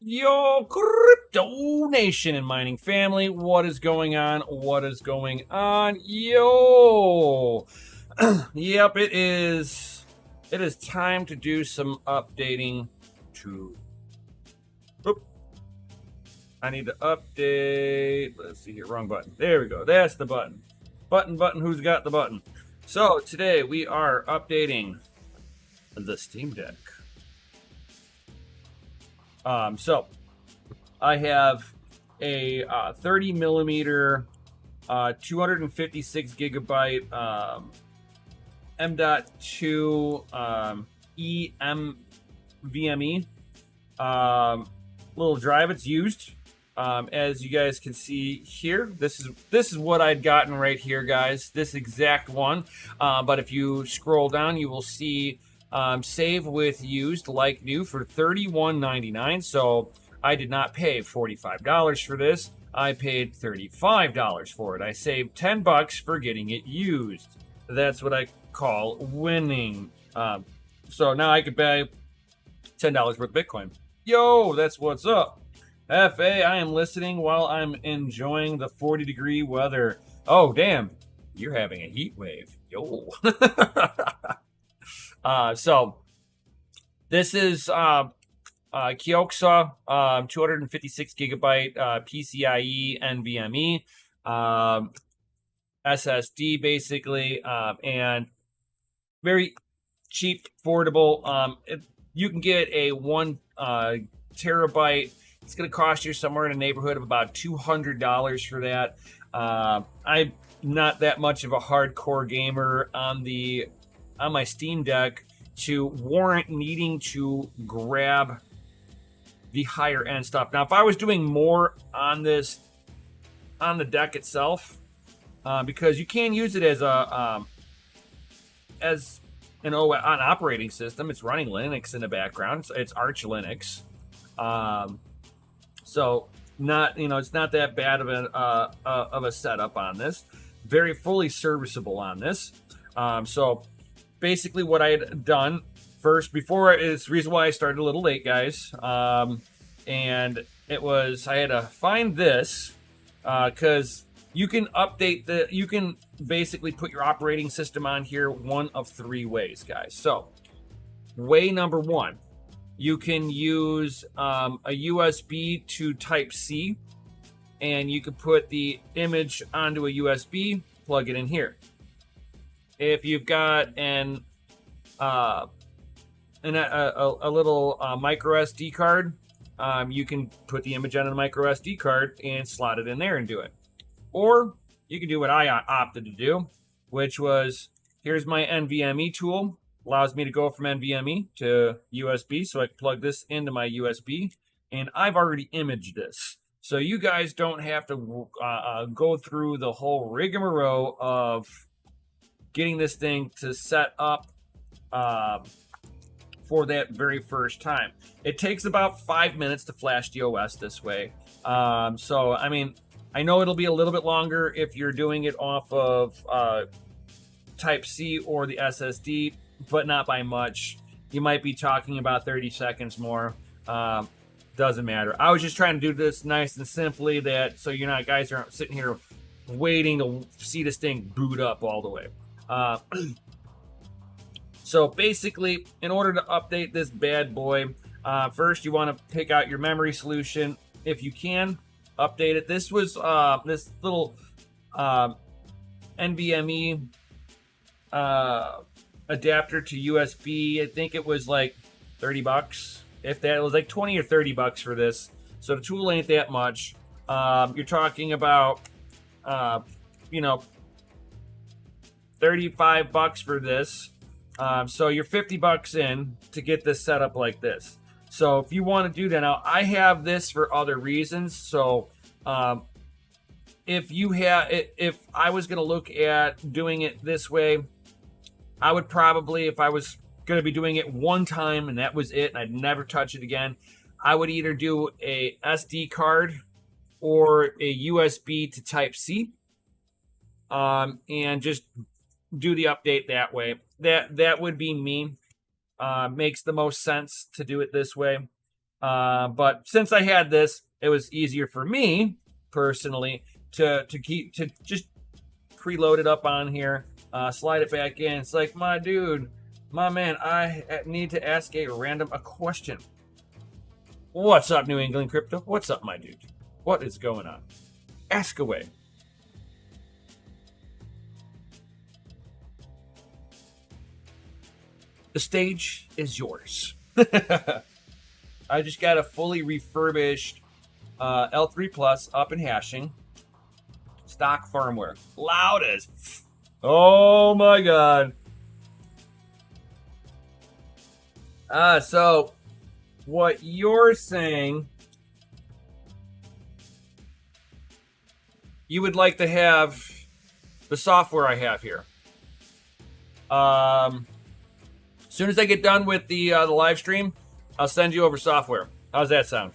Yo, crypto nation and mining family, what is going on? What is going on? Yo, yep, it is. It is time to do some updating. To, oop, I need to update. Let's see here, wrong button. There we go. That's the button. Button. Who's got the button? So today we are updating the Steam Deck. So I have a 30 millimeter, 256 gigabyte M.2 eMVMe little drive. It's used. As you guys can see here, this is what I'd gotten right here, guys. This exact one. But if you scroll down, you will see save with used like new for $31.99. So I did not pay $45 for this. I paid $35 for it. I saved $10 for getting it used. That's what I call winning. So now I could buy $10 worth of Bitcoin. Yo, that's what's up. FA, I am listening while I'm enjoying the 40-degree weather. Oh, damn. You're having a heat wave. Yo. So this is Kioxa 256 gigabyte PCIe NVMe SSD basically, and very cheap, affordable. You can get a 1 terabyte. It's going to cost you somewhere in the neighborhood of about $200 for that. I'm not that much of a hardcore gamer on my Steam Deck to warrant needing to grab the higher end stuff. Now, if I was doing more on this, on the deck itself, because you can use it as an operating system. It's running Linux in the background. It's Arch Linux. So not, it's not that bad of a setup on this. Very fully serviceable on this. So basically what I had done first, before, it's the reason why I started a little late, guys. And it was, I had to find this, because you can you can basically put your operating system on here one of 3 ways, guys. So way number 1, you can use a USB to Type-C, and you can put the image onto a USB, plug it in here. If you've got a little micro SD card, you can put the image on a micro SD card and slot it in there and do it. Or you can do what I opted to do, which was, here's my NVMe tool. Allows me to go from NVMe to USB, so I can plug this into my USB, and I've already imaged this. So you guys don't have to go through the whole rigmarole of getting this thing to set up for that very first time. It takes about 5 minutes to flash the OS this way. So, I mean, I know it'll be a little bit longer if you're doing it off of Type-C or the SSD, but not by much. You might be talking about 30 seconds more. Doesn't matter. I was just trying to do this nice and simply, so you're not, guys aren't sitting here waiting to see this thing boot up all the way. So basically, in order to update this bad boy, first you want to pick out your memory solution. If you can, update it. This was this little NVMe adapter to USB. I think it was like $30. If that, it was like $20 or $30 for this. So the tool ain't that much. You're talking about, $35 for this. So you're $50 in to get this set up like this. So if you want to do that, now I have this for other reasons. So if I was going to look at doing it this way, I would probably, if I was going to be doing it one time and that was it, and I'd never touch it again, I would either do a SD card or a USB to Type-C, and just do the update that way. That would be me. Makes the most sense to do it this way. But since I had this, it was easier for me personally to just preload it up on here, slide it back in. It's like, my dude, my man, I need to ask a question. What's up, New England Crypto? What's up, my dude? What is going on? Ask away. The stage is yours. I just got a fully refurbished L3 Plus up and hashing. Stock firmware. Loud as... Oh my god. So what you're saying, you would like to have the software I have here. As soon as I get done with the live stream, I'll send you over software. How's that sound?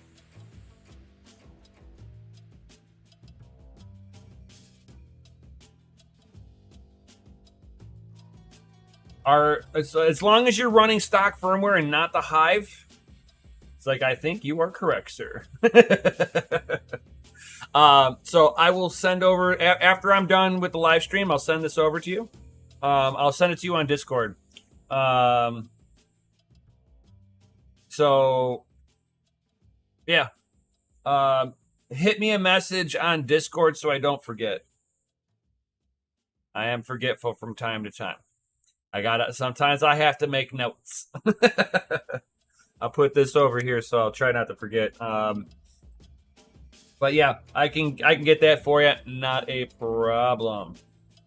As long as you're running stock firmware and not the Hive, it's like, I think you are correct, sir. So I will send over, after I'm done with the live stream, I'll send this over to you. I'll send it to you on Discord. So yeah, hit me a message on Discord so I don't forget. I am forgetful from time to time. Sometimes I have to make notes. I'll put this over here so I'll try not to forget. But yeah, I can get that for you. Not a problem.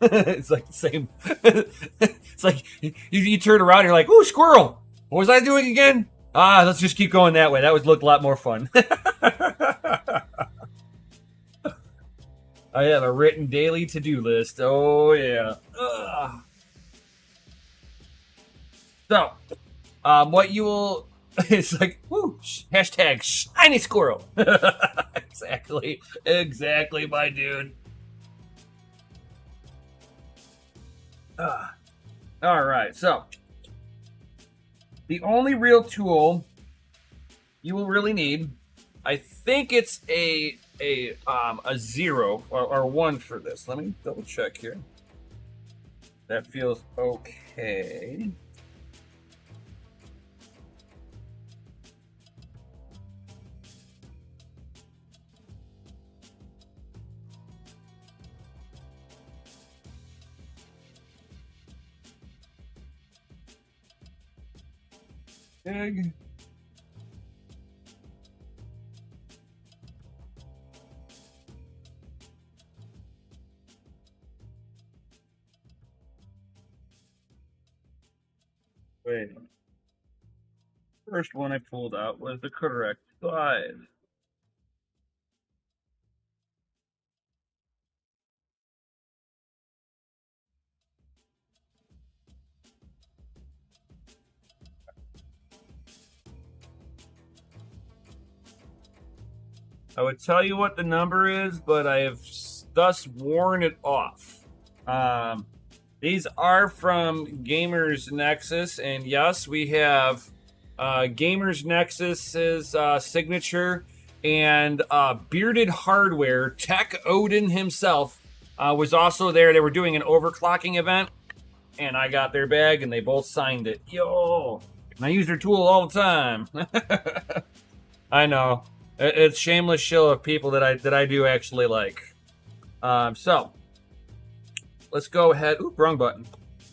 It's like the same. It's like you turn around, you're like, "Ooh, squirrel! What was I doing again?" Let's just keep going that way. That would look a lot more fun. I have a written daily to-do list. Oh yeah. Ugh. So, what you will... It's like, woo, hashtag shiny squirrel. Exactly, my dude. All right, so the only real tool you will really need, I think it's a 0 or 1 for this. Let me double check here. That feels okay. Egg. Wait. First one I pulled out was the correct size. I would tell you what the number is, but I have thus worn it off. These are from Gamers Nexus, and yes, we have Gamers Nexus's signature, and Bearded Hardware, Tech Odin himself, was also there. They were doing an overclocking event, and I got their bag, and they both signed it. Yo! And I use their tool all the time. I know. It's shameless show of people that I do actually like. So let's go ahead. Ooh, wrong button.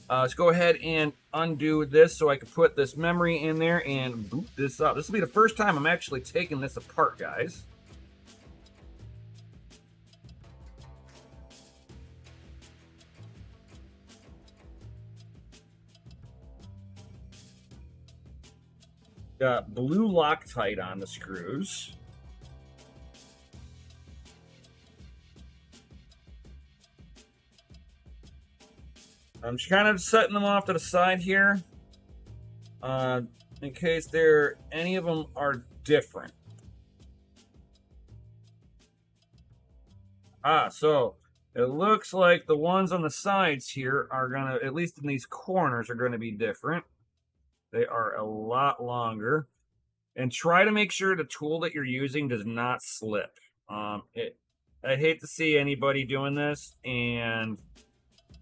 Let's go ahead and undo this so I can put this memory in there and boot this up. This will be the first time I'm actually taking this apart, guys. Got blue Loctite on the screws. I'm just kind of setting them off to the side here, in case any of them are different. So it looks like the ones on the sides here are gonna, at least in these corners, are going to be different. They are a lot longer, and try to make sure the tool that you're using does not slip. I hate to see anybody doing this, and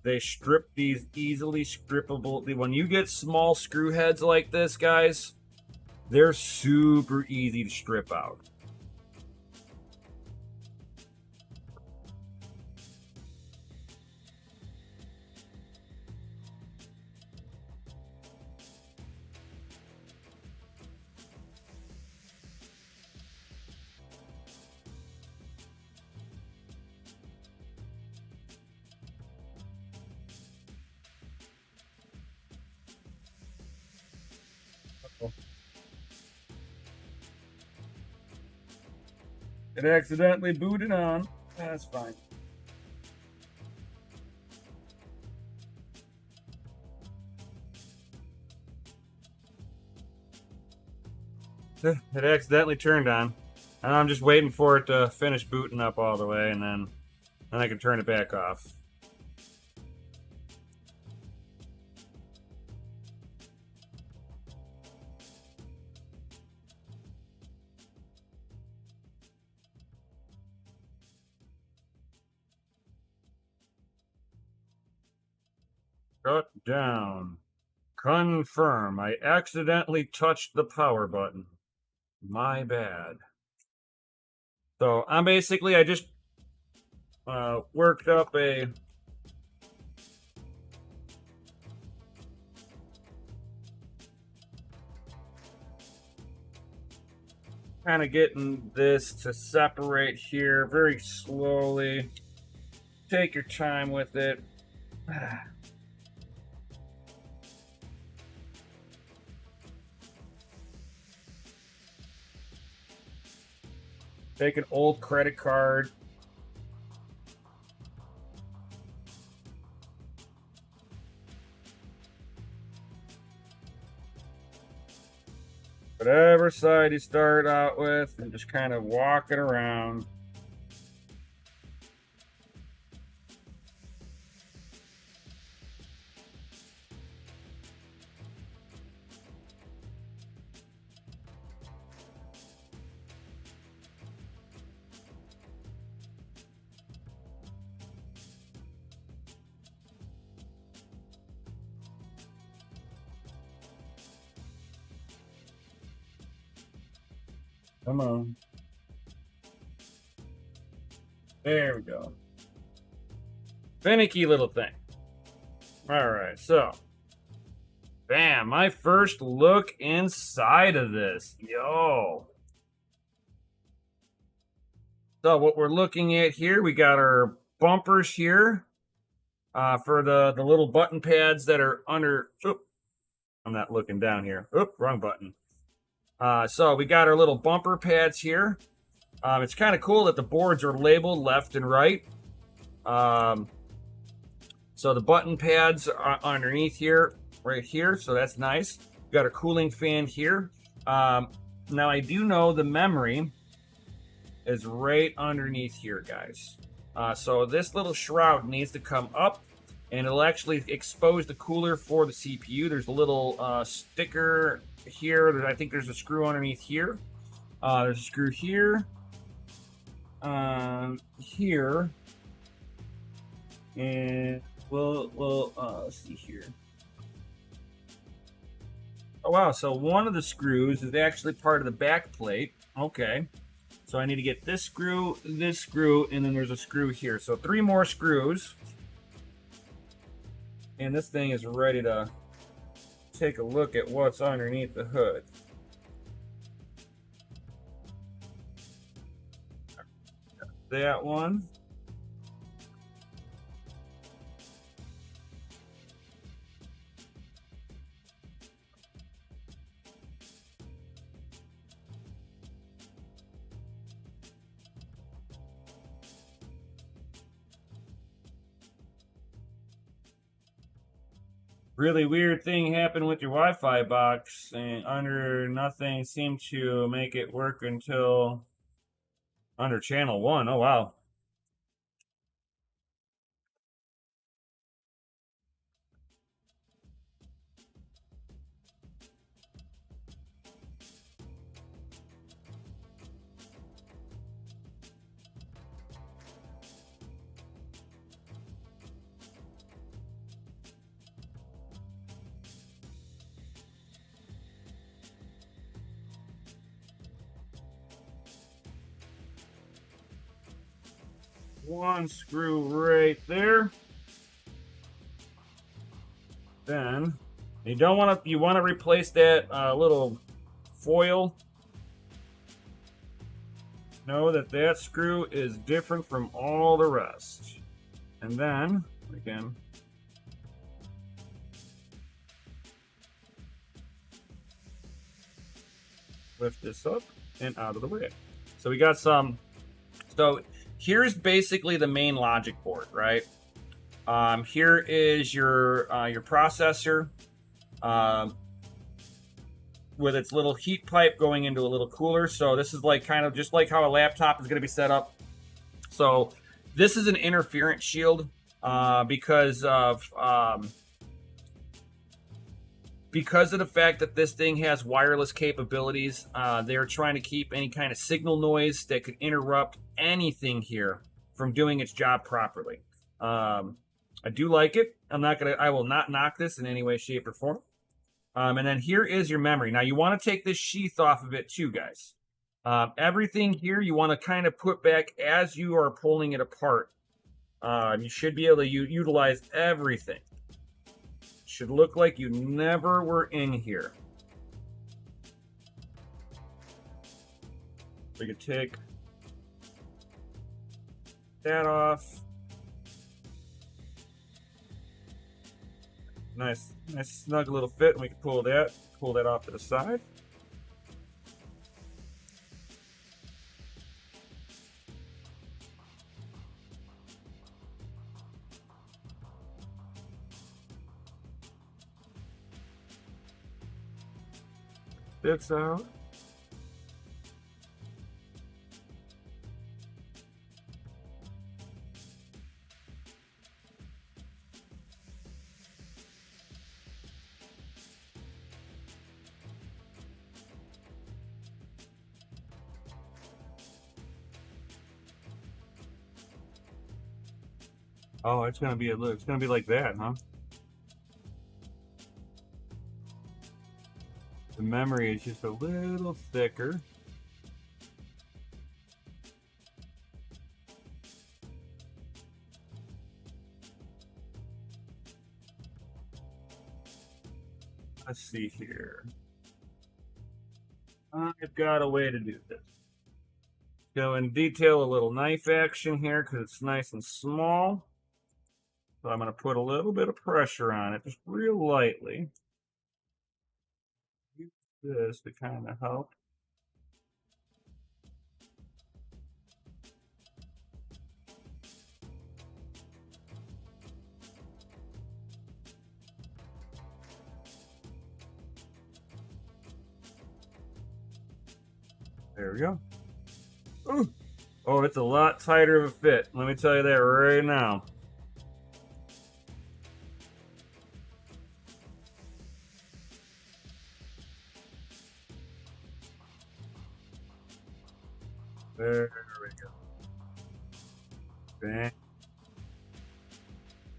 they strip these easily strippable. When you get small screw heads like this, guys, they're super easy to strip out. It accidentally booted on. That's fine. It accidentally turned on. And I'm just waiting for it to finish booting up all the way, and then I can turn it back off. Shut down. Confirm. I accidentally touched the power button. My bad. So I just worked up a kind of getting this to separate here very slowly. Take your time with it. Take an old credit card. Whatever side you start out with, and just kind of walk it around. Come on. There we go. Finicky little thing. All right, so bam, my first look inside of this. Yo. So what we're looking at here, we got our bumpers here for the little button pads that are under. Oop, I'm not looking down here. Oop, wrong button. So we got our little bumper pads here. It's kind of cool that the boards are labeled left and right. So the button pads are underneath here, right here. So that's nice. We've got a cooling fan here. Now I do know the memory is right underneath here, guys. So this little shroud needs to come up, and it'll actually expose the cooler for the CPU. There's a little sticker here. I think there's a screw underneath here. There's a screw here, here, and we'll see here. Oh wow! So one of the screws is actually part of the back plate. Okay. So I need to get this screw, and then there's a screw here. So 3 more screws. And this thing is ready to take a look at what's underneath the hood. That one. Really weird thing happened with your Wi-Fi box, and under nothing seemed to make it work until under channel 1. Oh wow. one screw right there. Then you don't want to. You want to replace that little foil. Know that that screw is different from all the rest. And then again, lift this up and out of the way. So we got some. So here's basically the main logic board, right? Here is your processor with its little heat pipe going into a little cooler. So this is like kind of just like how a laptop is going to be set up. So this is an interference shield because of the fact that this thing has wireless capabilities. They're trying to keep any kind of signal noise that could interrupt anything here from doing its job properly. I do like it. I will not knock this in any way, shape, or form. And then here is your memory. Now you want to take this sheath off of it too, guys. Everything here you want to kind of put back as you are pulling it apart. You should be able to utilize everything. Should look like you never were in here. We could take that off. Nice snug little fit, and we can pull that off to the side. This out. Oh, it's gonna be like that, huh? The memory is just a little thicker. Let's see here. I've got a way to do this. Go and detail a little knife action here because it's nice and small. So I'm going to put a little bit of pressure on it, just real lightly. Use this to kind of help. There we go. Ooh. Oh, it's a lot tighter of a fit. Let me tell you that right now. There we go. Bang.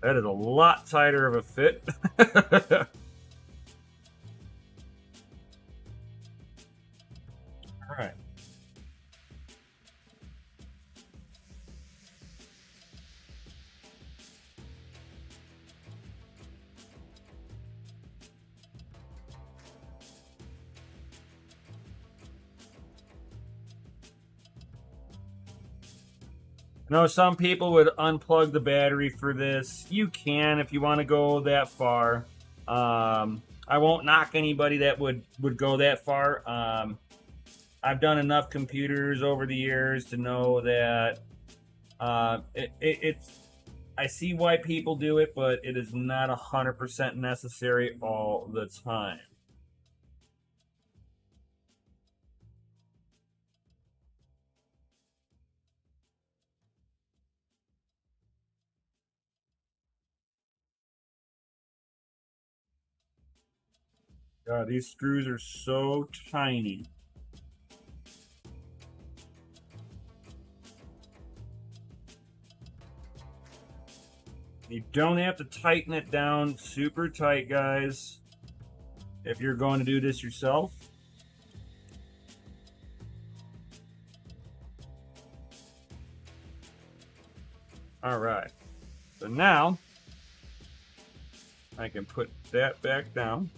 That is a lot tighter of a fit. All right. I know some people would unplug the battery for this. You can if you want to go that far. I won't knock anybody that would go that far. I've done enough computers over the years to know that it's. I see why people do it, but it is not 100% necessary all the time. God, these screws are so tiny. You don't have to tighten it down super tight, guys, if you're going to do this yourself. All right. So now I can put that back down.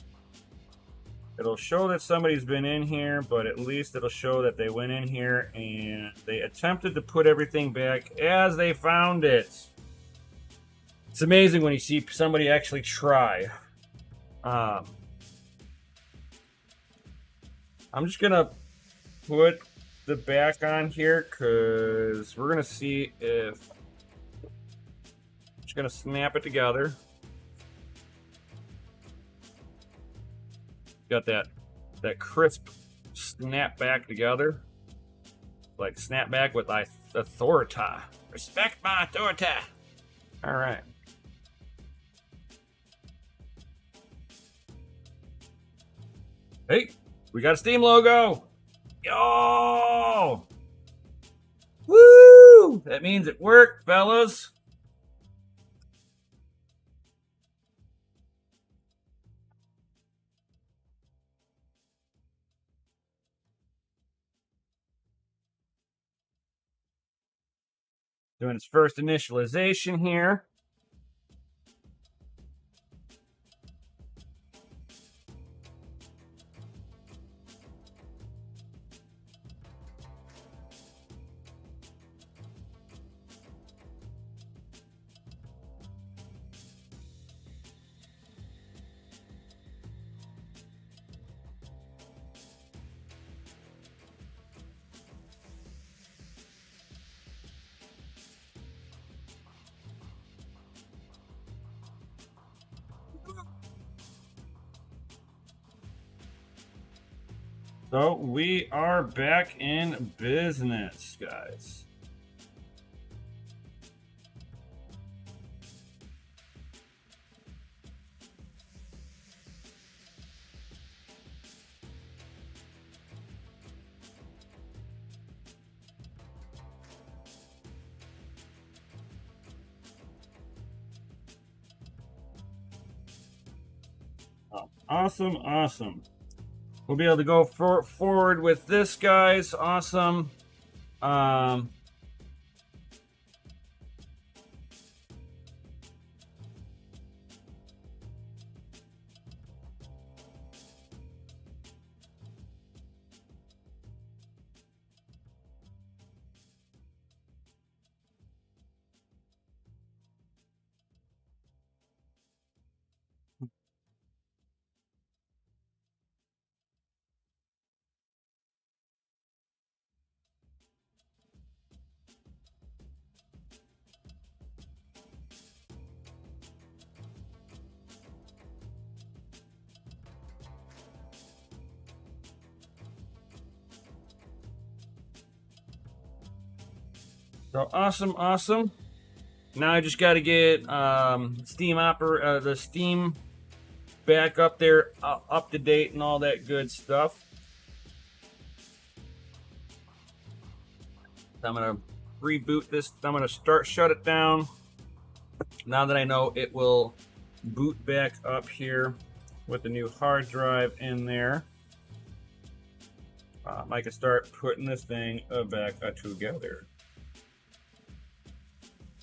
It'll show that somebody's been in here, but at least it'll show that they went in here and they attempted to put everything back as they found it. It's amazing when you see somebody actually try. I'm just gonna put the back on here because we're gonna see if just gonna snap it together. Got that crisp snap back together, like snap back with authority. Respect my authority. All right. Hey, we got a Steam logo. Yo! Woo! That means it worked, fellas. Doing its first initialization here. So we are back in business, guys. Oh, awesome, awesome. We'll be able to go forward with this, guys. Awesome. So awesome, awesome. Now I just got to get the Steam back up there, up to date, and all that good stuff. I'm gonna reboot this. I'm gonna shut it down. Now that I know it will boot back up here with the new hard drive in there, I can start putting this thing back together.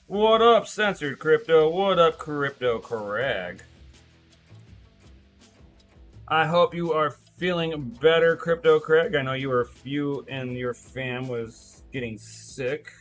What up, Censored Crypto? What up, Crypto Crag? I hope you are feeling better, Crypto Crag. I know you and your fam was getting sick.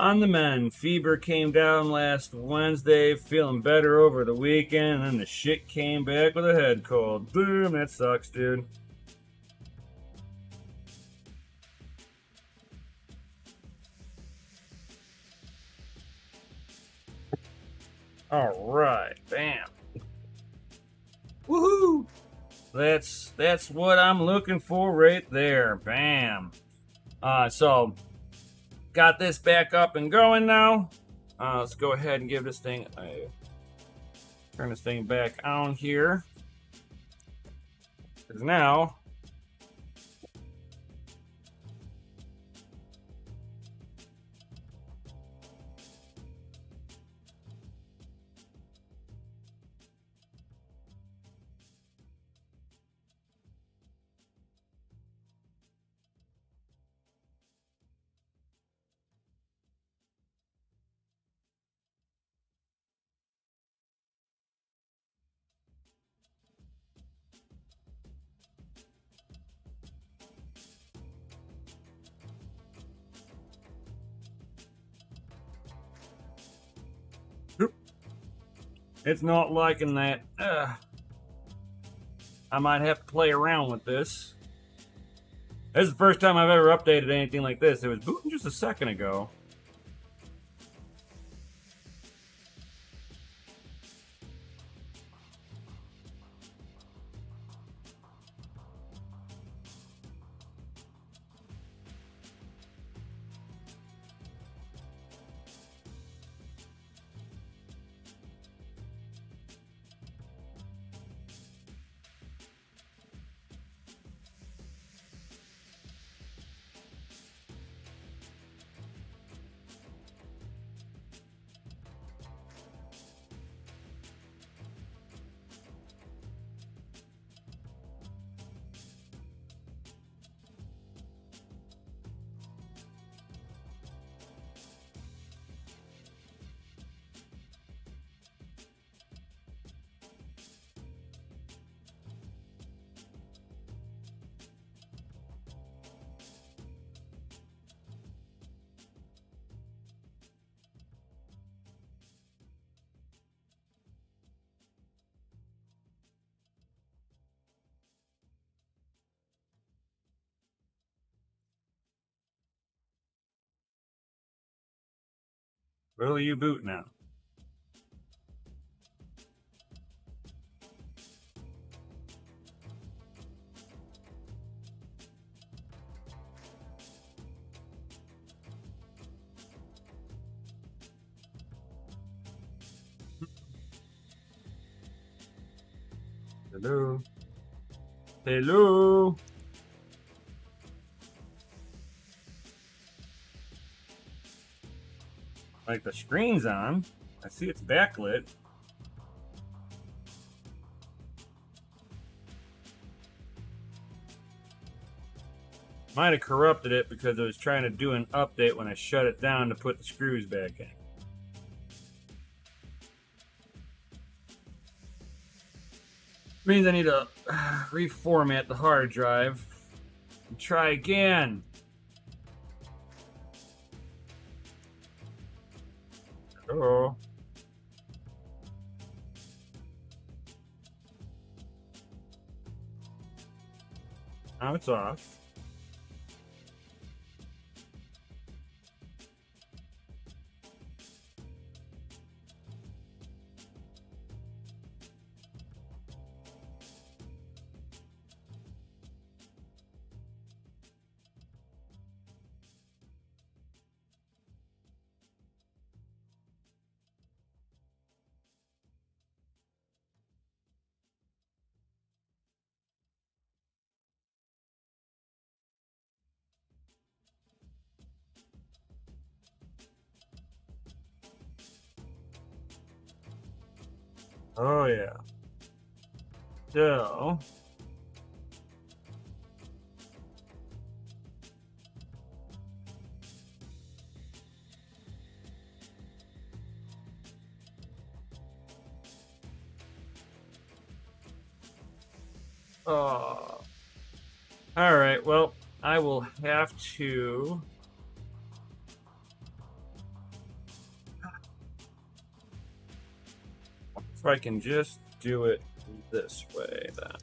On the mend. Fever came down last Wednesday, feeling better over the weekend, and then the shit came back with a head cold. Boom, that sucks, dude. All right, bam. Woohoo! That's what I'm looking for right there. Bam. So got this back up and going now. Let's go ahead and give this thing a turn this thing back on here. Because now it's not liking that. I might have to play around with this. This is the first time I've ever updated anything like this. It was booting just a second ago. Will you boot now? Hello? Hello? Like the screen's on. I see it's backlit. Might have corrupted it because I was trying to do an update when I shut it down to put the screws back in. Means I need to reformat the hard drive and try again. Oh. Now it's off. Oh yeah. So all right, well, I will have to if I can just do it this way then.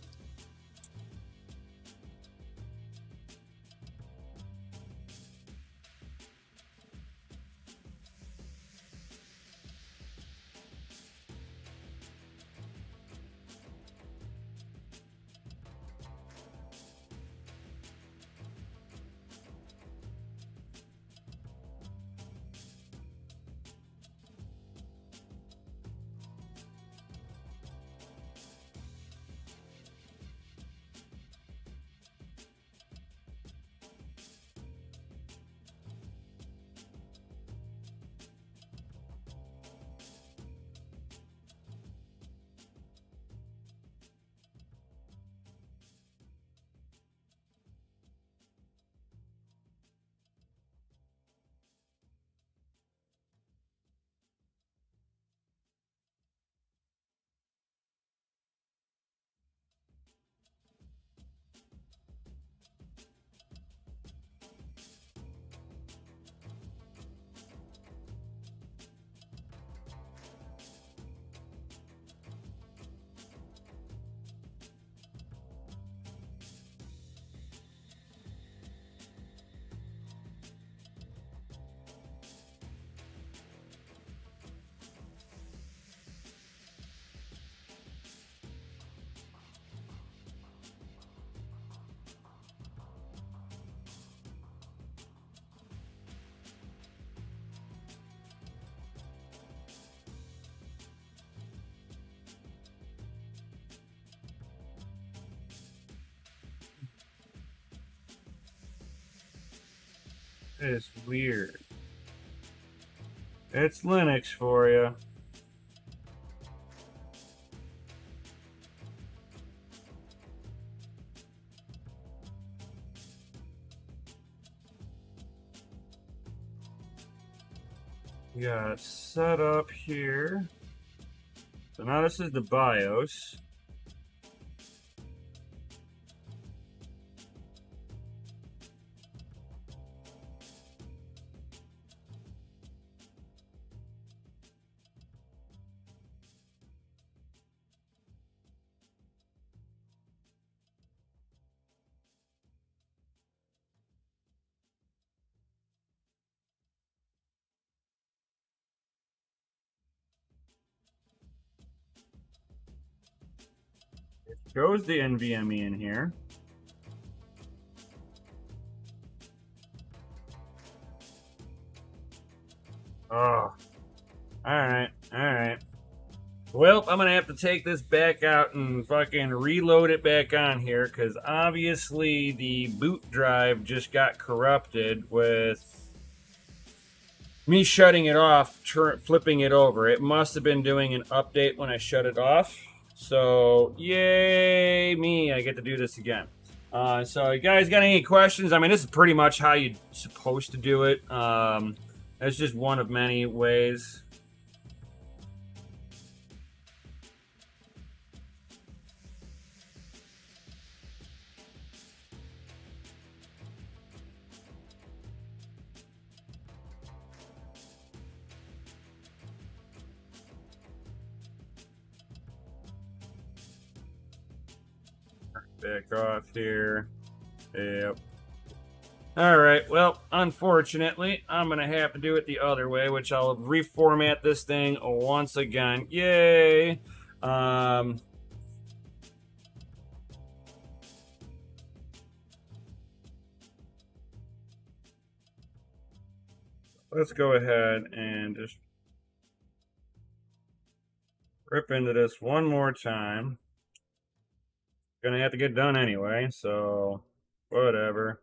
It's weird. It's Linux for you. We got set up here. So now this is the BIOS. Shows the NVMe in here. Oh, alright. Well, I'm gonna have to take this back out and fucking reload it back on here, because obviously the boot drive just got corrupted with me shutting it off, flipping it over. It must have been doing an update when I shut it off. So, yay me, I get to do this again. So you guys got any questions? I mean, this is pretty much how you're supposed to do it. That's just one of many ways. Back off here. Yep. Alright, well, unfortunately, I'm going to have to do it the other way, which I'll reformat this thing once again. Yay! Let's go ahead and just rip into this one more time. Gonna have to get done anyway, so whatever.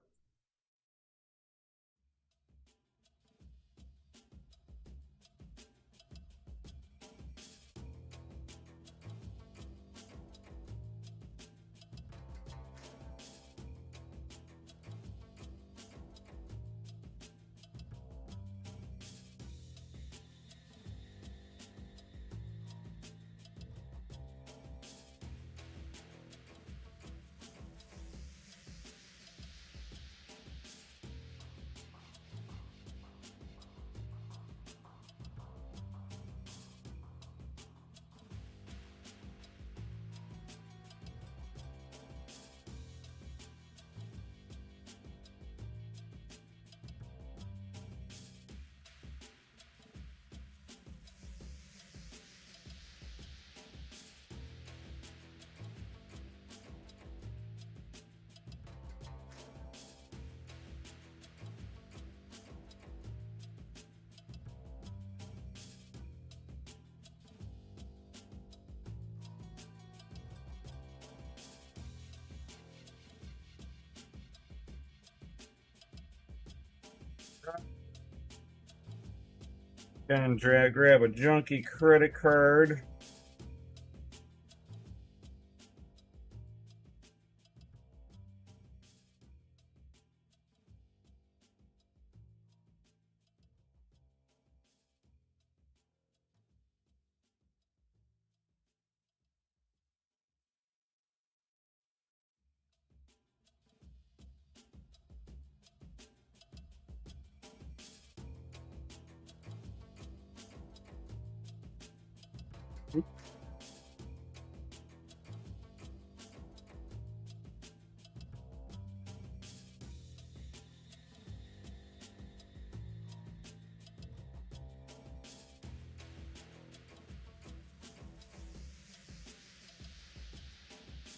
And grab a junky credit card.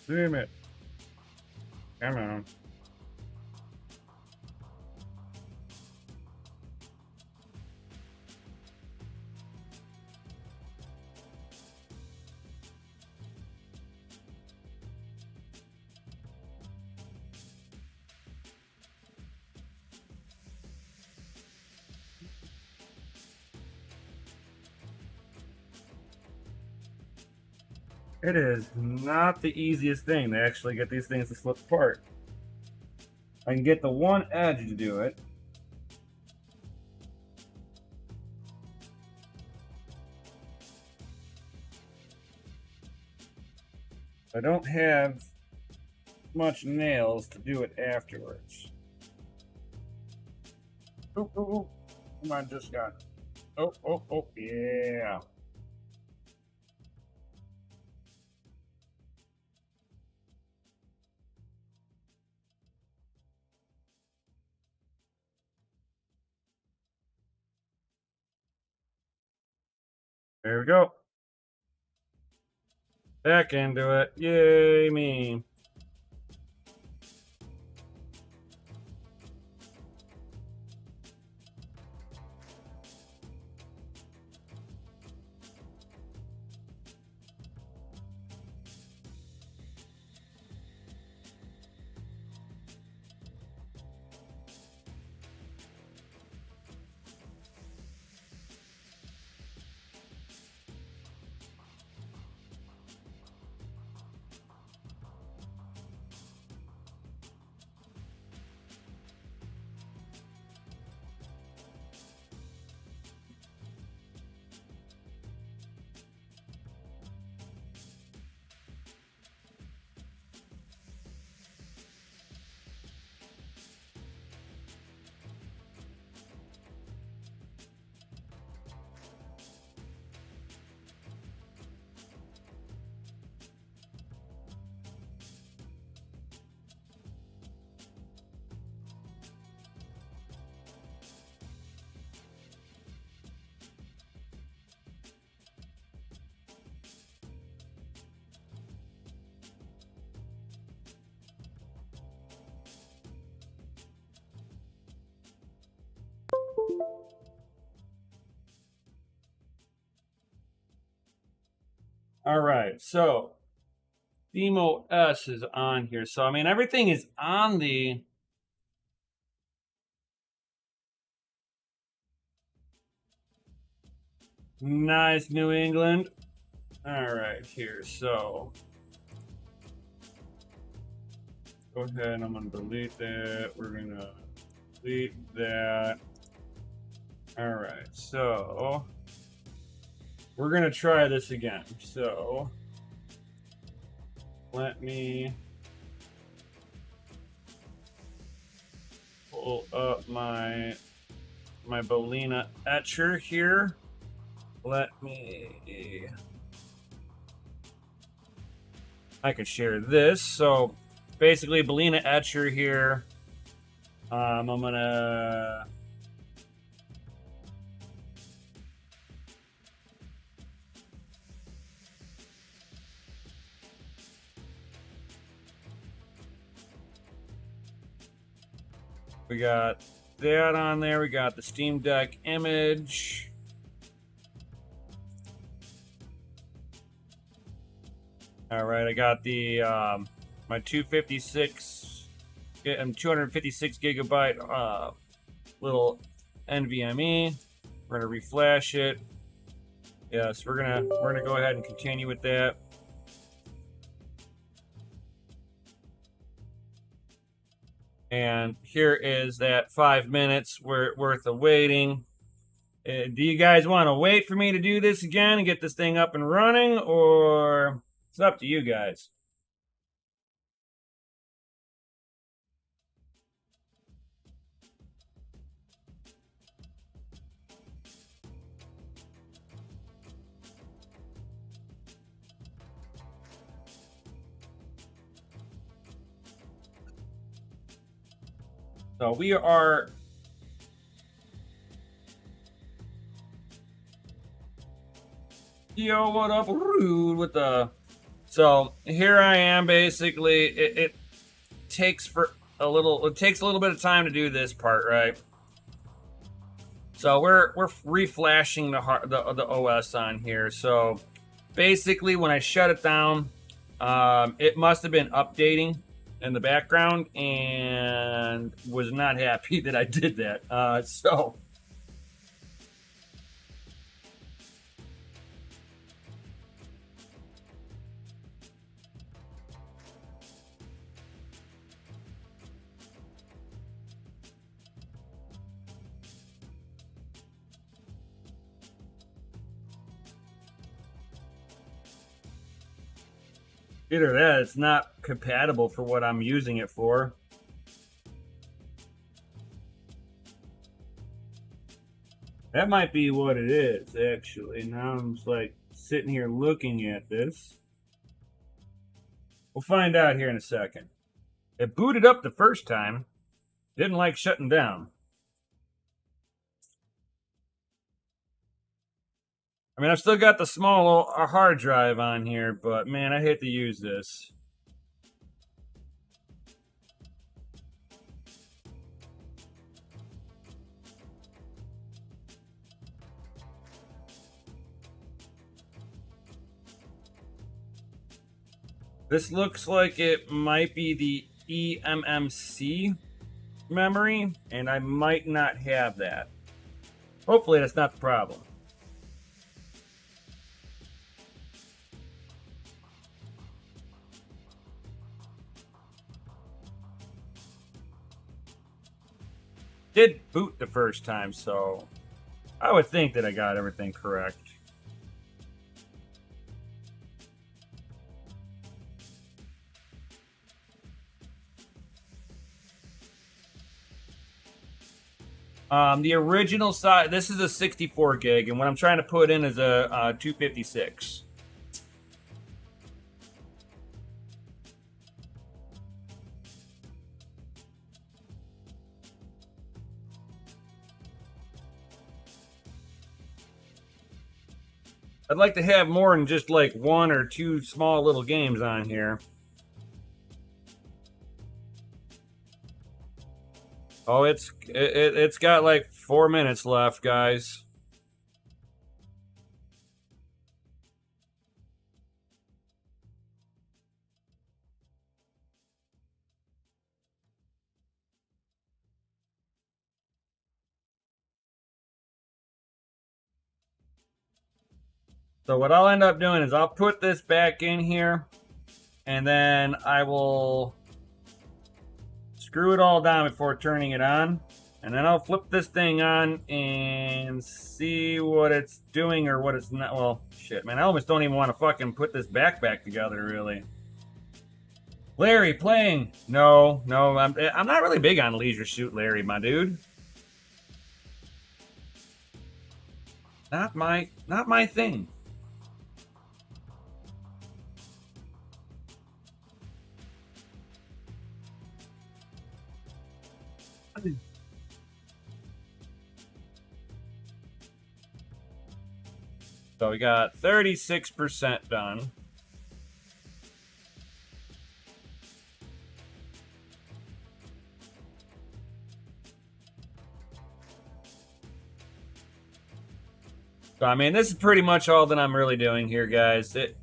Damn it. Come on. It is not the easiest thing to actually get these things to slip apart. I can get the one edge to do it. I don't have much nails to do it afterwards. Oh, oh, oh. Come on, just got it. Oh, oh, oh, yeah. There we go. Back into it. Yay, me. All right, so Demo S is on here. So, I mean, everything is on the nice New England. All right, here. So, go ahead. I'm going to delete that. We're going to delete that. All right, so we're going to try this again. So, let me pull up my Bellina etcher here. I could share this. So basically, Bellina etcher here. I'm gonna we got that on there. We got the Steam Deck image. All right, I got the my 256 gigabyte little NVMe. We're gonna reflash it. Yes, we're gonna go ahead and continue with that. And here is that 5 minutes worth of waiting. Do you guys want to wait for me to do this again and get this thing up and running, or it's up to you guys? So we are yo, what up, rude with the. So here I am. Basically, it takes for a little. It takes a little bit of time to do this part, right? So we're reflashing the OS on here. So basically, when I shut it down, it must have been updating in the background and was not happy that I did that. So. Either that, it's not compatible for what I'm using it for. That might be what it is, actually. Now I'm just like sitting here looking at this. We'll find out here in a second. It booted up the first time. Didn't like shutting down. I mean, I've still got the small hard drive on here, but man, I hate to use this. This looks like it might be the eMMC memory, and I might not have that. Hopefully that's not the problem. Did boot the first time, so I would think that I got everything correct. The original size, this is a 64 gig, and what I'm trying to put in is a 256. I'd like to have more than just like one or two small little games on here. Oh, it's got like 4 minutes left, guys. So what I'll end up doing is I'll put this back in here, and then I will screw it all down before turning it on, and then I'll flip this thing on and see what it's doing or what it's not. Well, shit, man, I almost don't even want to fucking put this back together, really. Larry playing? No, I'm not really big on Leisure Suit Larry, my dude. Not my thing. So we got 36% done. So, I mean, this is pretty much all that I'm really doing here, guys. It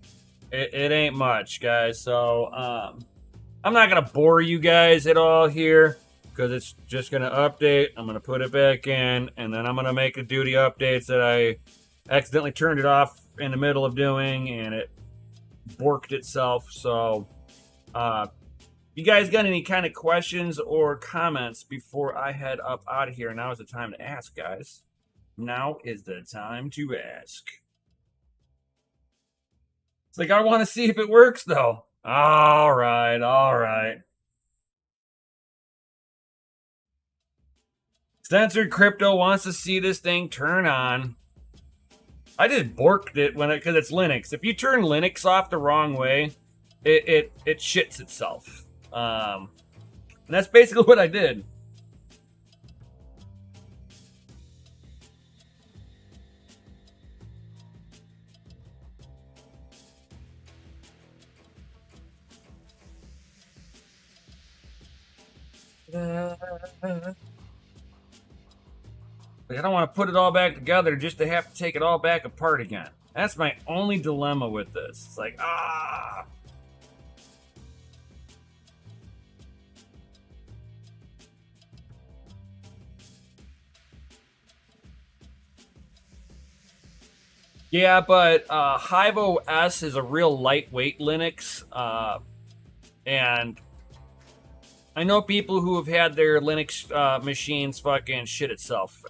ain't much, guys. So, I'm not going to bore you guys at all here. because it's just going to update. I'm going to put it back in, and then I'm going to make it do the updates that I accidentally turned it off in the middle of doing, and it borked itself. So, you guys got any kind of questions or comments before I head up out of here? Now is the time to ask, guys. Now is the time to ask. It's like, I want to see if it works, though. All right, all right. Censored Crypto wants to see this thing turn on. I just borked it because it's Linux. If you turn Linux off the wrong way, it shits itself. And that's basically what I did. I don't want to put it all back together just to have to take it all back apart again. That's my only dilemma with this. It's like, ah. Yeah, but Hive OS is a real lightweight Linux. And I know people who have had their Linux machines fucking shit itself.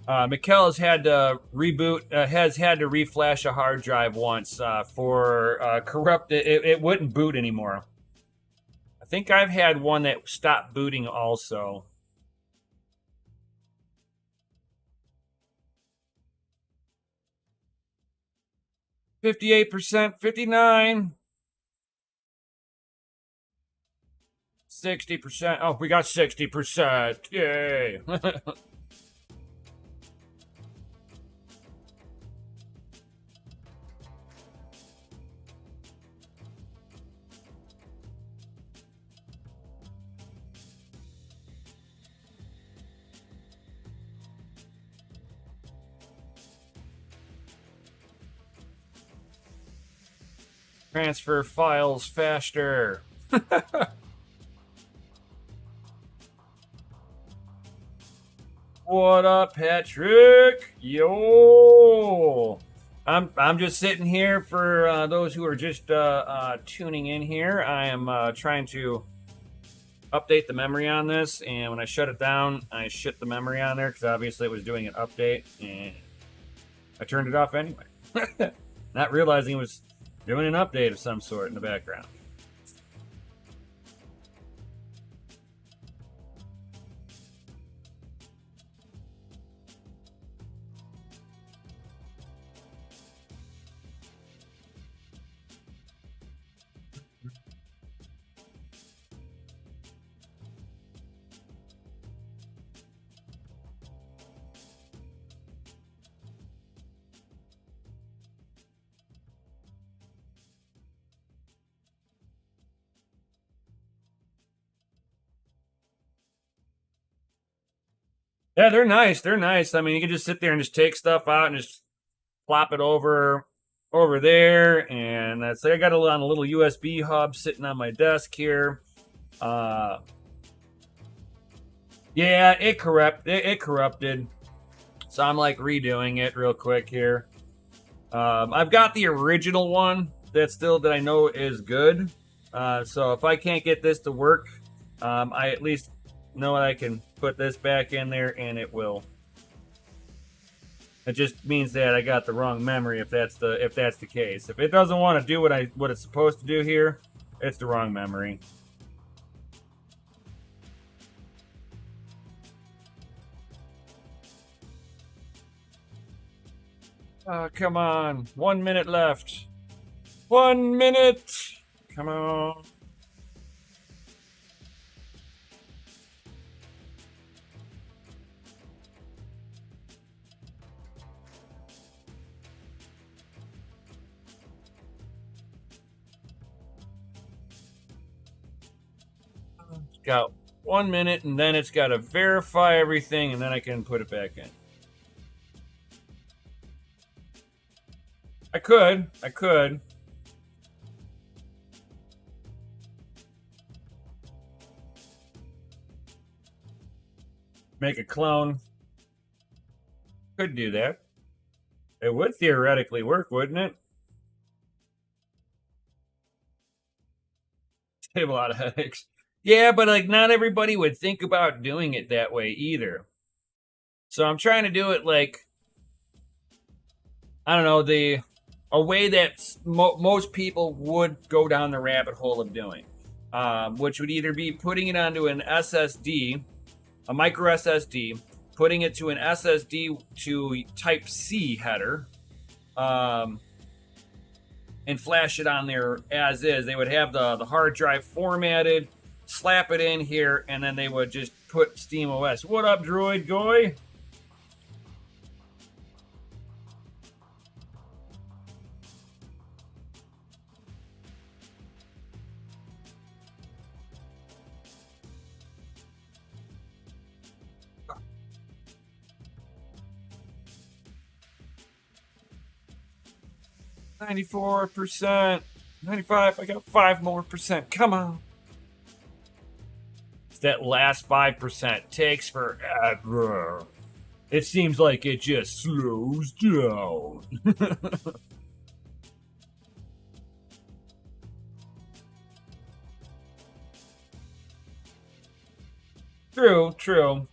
Mikkel has had to reboot, has had to reflash a hard drive once for corrupted. It wouldn't boot anymore. I think I've had one that stopped booting also. %, 59, 60%. Oh, we got 60%. Yay. Transfer files faster. What up, Patrick? Yo! I'm just sitting here for those who are just tuning in here. I am trying to update the memory on this, and when I shut it down, I shit the memory on there because obviously it was doing an update, and I turned it off anyway. Not realizing it was doing an update of some sort in the background. Yeah, they're nice. They're nice. I mean, you can just sit there and just take stuff out and just plop it over there, and that's I got it on a little USB hub sitting on my desk here. Yeah, it corrupted, so I'm like redoing it real quick here. I've got the original one that I know is good. So if I can't get this to work, I at least know I can put this back in there and it will. It just means that I got the wrong memory if that's the case. If it doesn't want to do what it's supposed to do here, it's the wrong memory. Oh, come on. 1 minute left. 1 minute. Come on. Got 1 minute, and then it's got to verify everything, and then I can put it back in. I could. Make a clone. Could do that. It would theoretically work, wouldn't it? Save a lot of headaches. Yeah, but like not everybody would think about doing it that way either. So I'm trying to do it like, I don't know, a way that most people would go down the rabbit hole of doing, which would either be putting it onto an SSD, a micro SSD, putting it to an SSD to Type C header, and flash it on there as is. They would have the hard drive formatted, slap it in here, and then they would just put SteamOS. What up, Droid Goy? %94, 95. I got 5 more percent. Come on. It's that last 5% takes forever. It seems like it just slows down. True.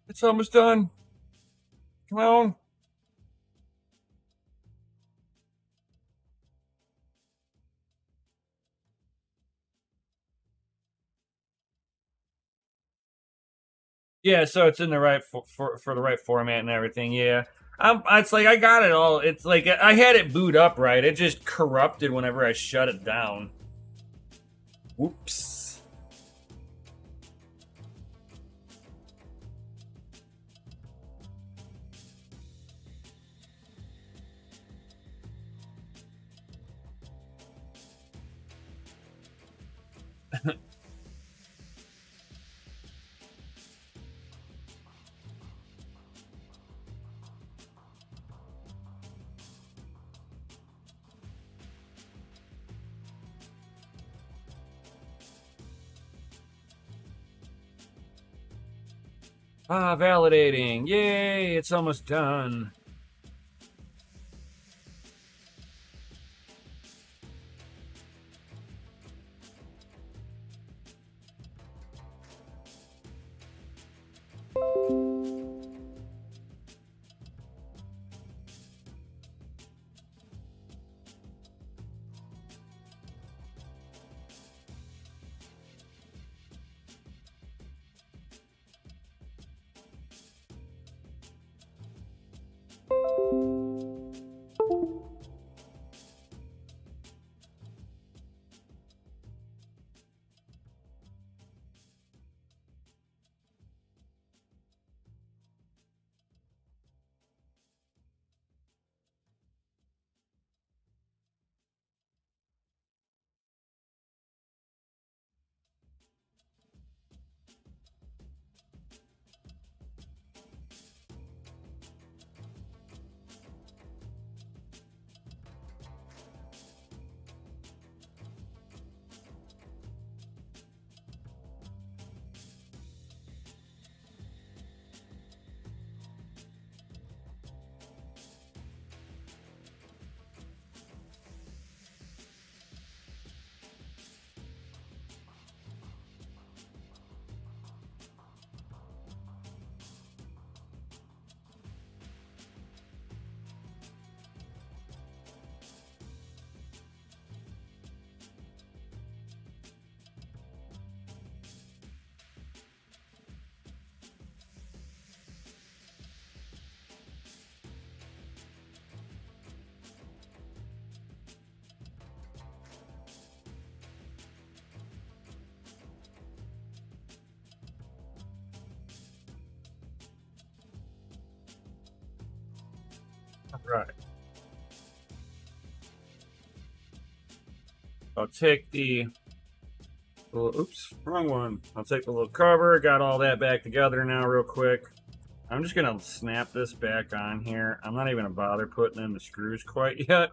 It's almost done. Come on. Yeah, so it's in the right for the right format and everything. Yeah, it's like I got it all. It's like I had it boot up right. It just corrupted whenever I shut it down. Whoops. Validating. Yay, it's almost done. Right. I'll take the oops, wrong one. I'll take the little cover. Got all that back together now real quick. I'm just gonna snap this back on here. I'm not even gonna bother putting in the screws quite yet.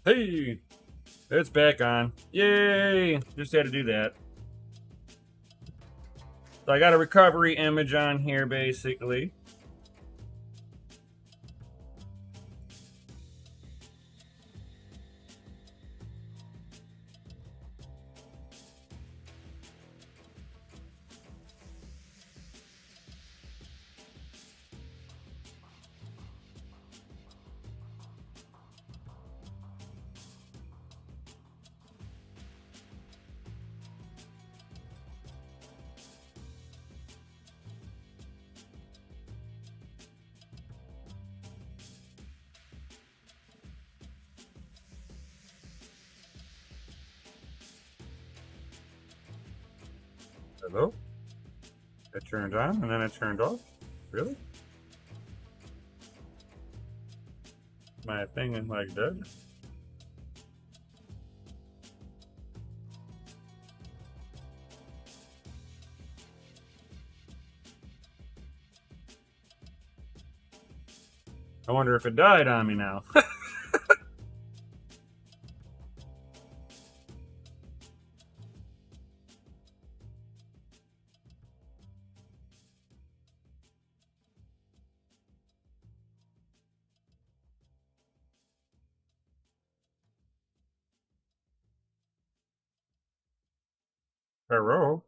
Hey, it's back on. Yay! Just had to do that. So I got a recovery image on here basically. Hello? It turned on and then it turned off? Really? My thing is like dead? I wonder if it died on me now. Hello?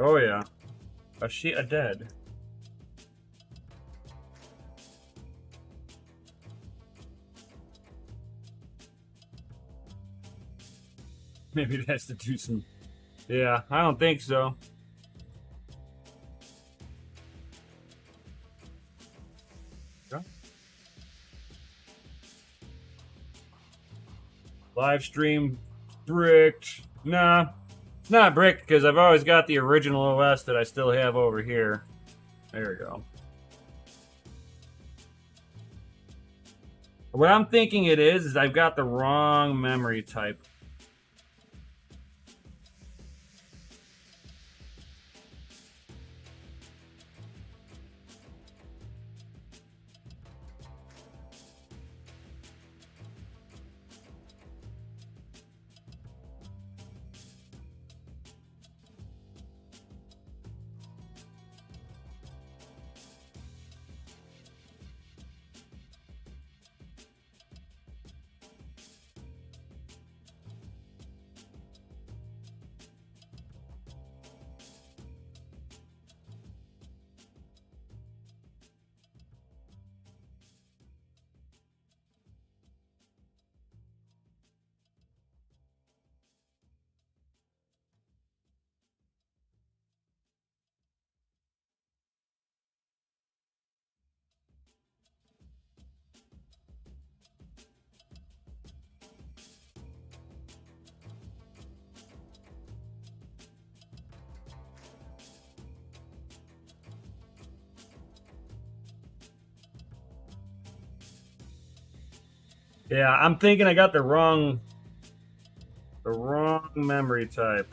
Oh yeah. A sheet of dead. Maybe it has to do some... Yeah, I don't think so. Yeah. Live stream bricked. Nah, it's not bricked because I've always got the original OS that I still have over here. There we go. What I'm thinking it is I've got the wrong memory type. Yeah, I'm thinking I got the wrong memory type.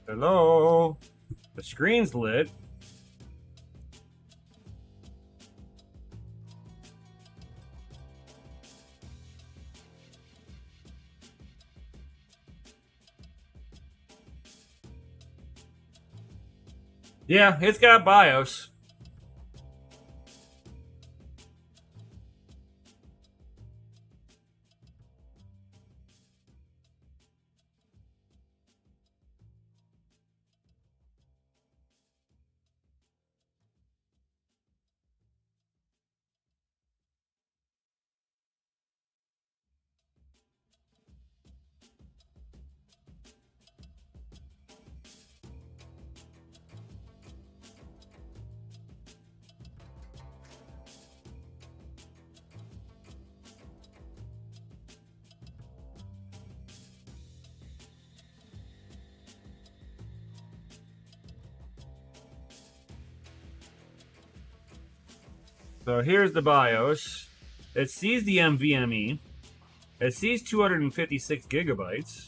Hello? The screen's lit. Yeah, it's got BIOS. So here's the BIOS. It sees the NVMe. It sees 256 gigabytes.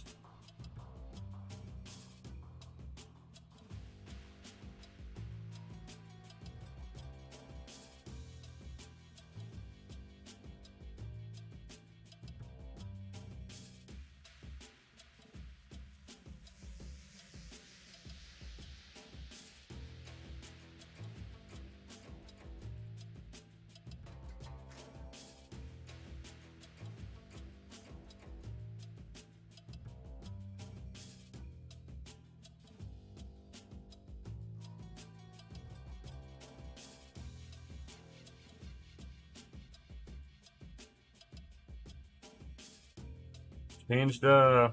Changed Nope,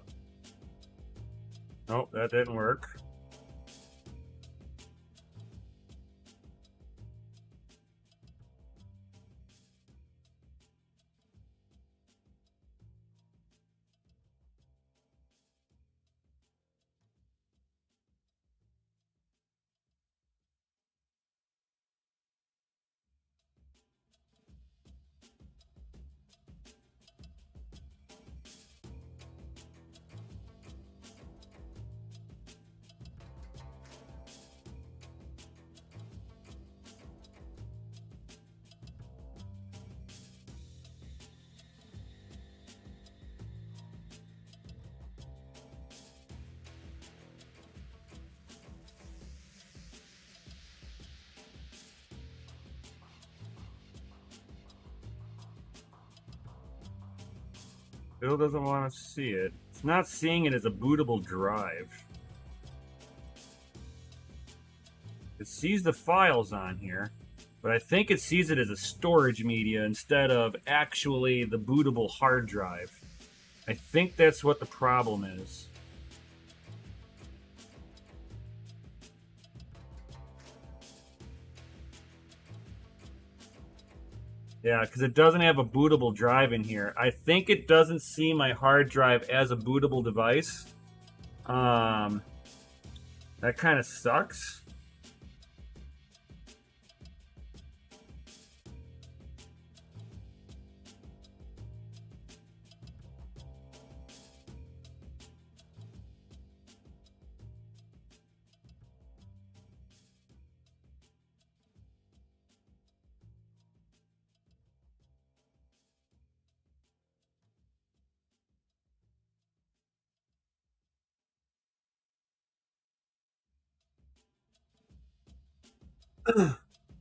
that didn't work. Bill doesn't want to see it. It's not seeing it as a bootable drive. It sees the files on here, but I think it sees it as a storage media instead of actually the bootable hard drive. I think that's what the problem is. Yeah, because it doesn't have a bootable drive in here. I think it doesn't see my hard drive as a bootable device. That kind of sucks.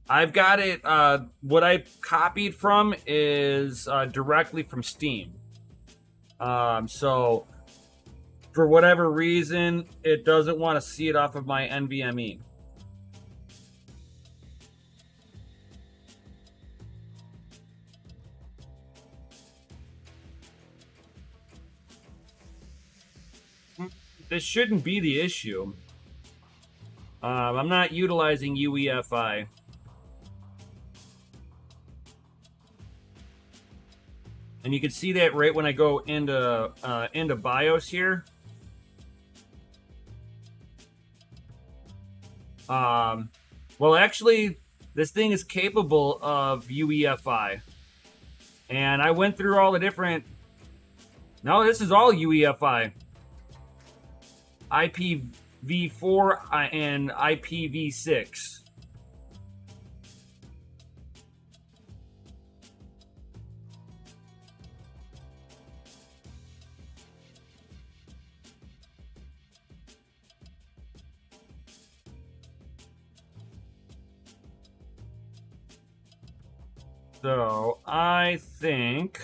I've got it. What I copied from is directly from Steam. So for whatever reason, it doesn't want to see it off of my NVMe. This shouldn't be the issue. I'm not utilizing UEFI. And you can see that right when I go into BIOS here. Well, actually, this thing is capable of UEFI. And I went through all the different... No, this is all UEFI. IPv4 and IPv6. So I think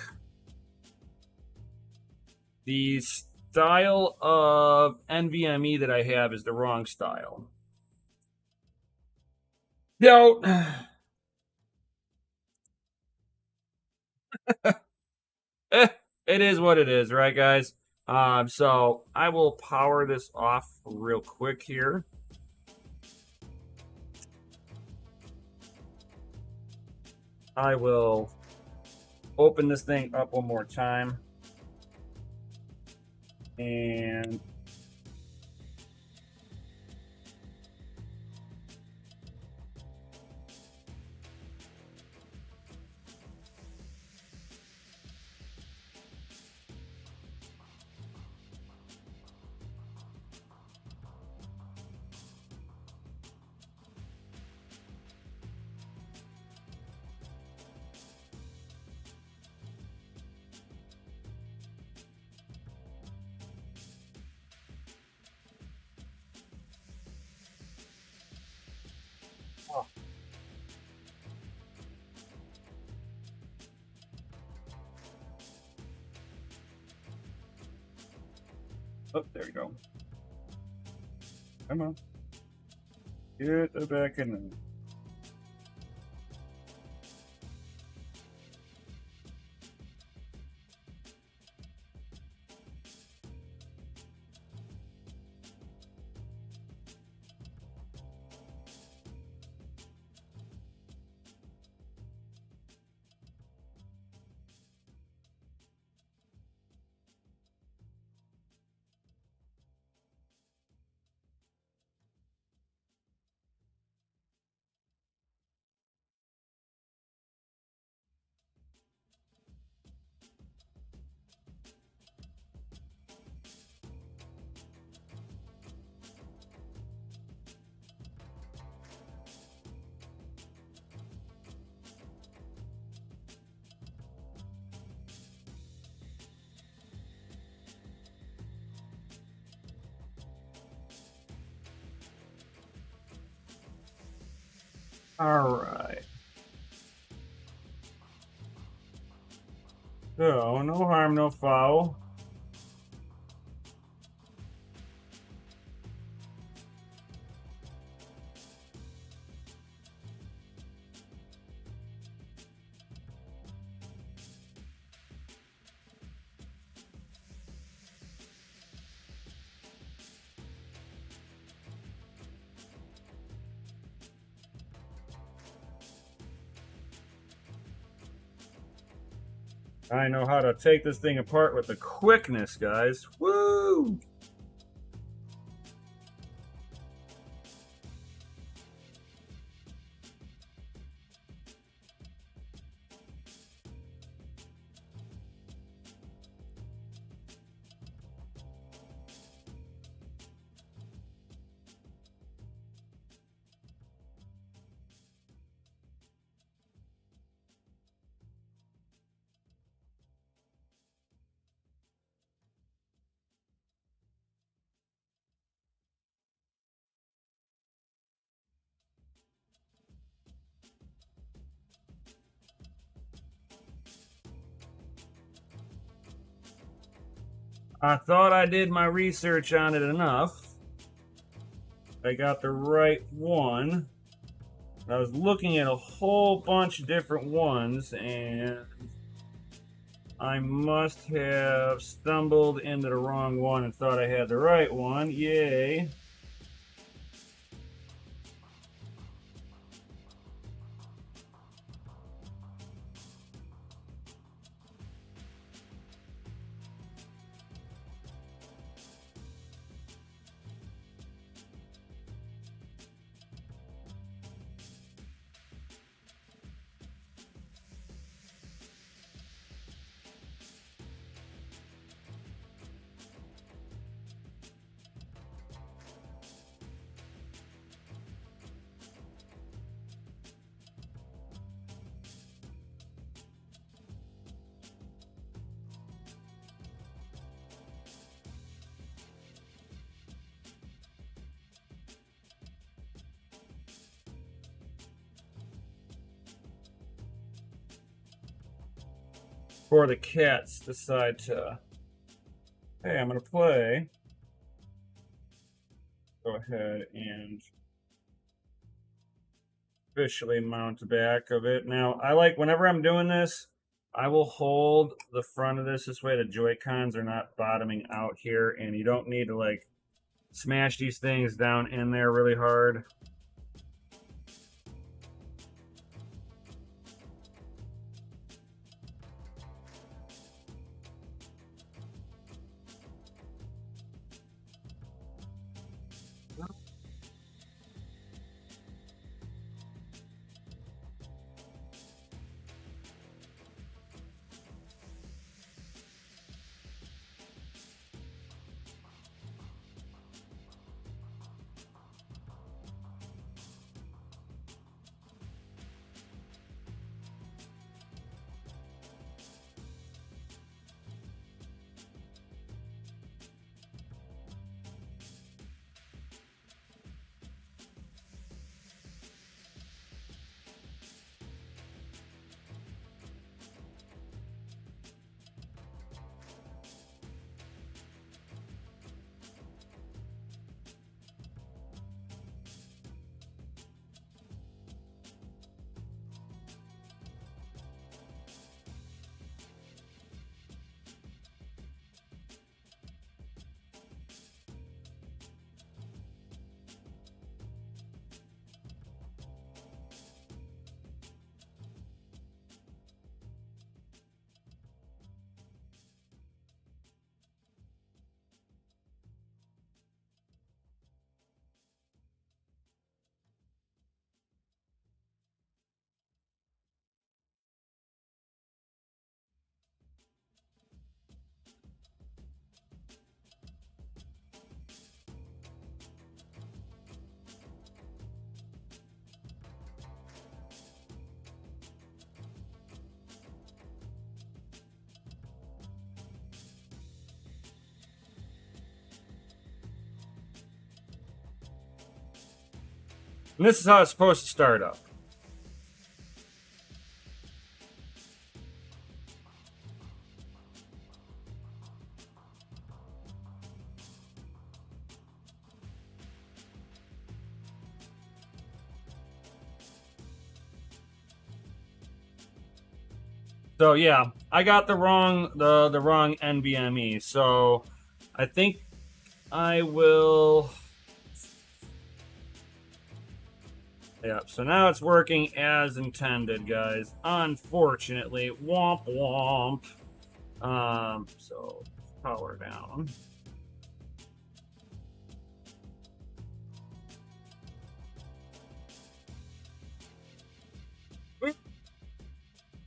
the style of NVMe that I have is the wrong style. No. It is what it is, right, guys? So I will power this off real quick here. I will open this thing up one more time. And oh, there we go. Come on. Get it back in there. All right. So, no harm, no foul. I know how to take this thing apart with the quickness, guys. Woo! I thought I did my research on it enough. I got the right one. I was looking at a whole bunch of different ones, and I must have stumbled into the wrong one and thought I had the right one. Yay. before the cats decide to, hey, I'm gonna play. Go ahead and officially mount the back of it. Now, I like, whenever I'm doing this, I will hold the front of this way the Joy-Cons are not bottoming out here, and you don't need to like smash these things down in there really hard. And this is how it's supposed to start up. So yeah, I got the wrong NVMe. So I think I will. Yeah, so now it's working as intended, guys. Unfortunately, womp womp. So power down.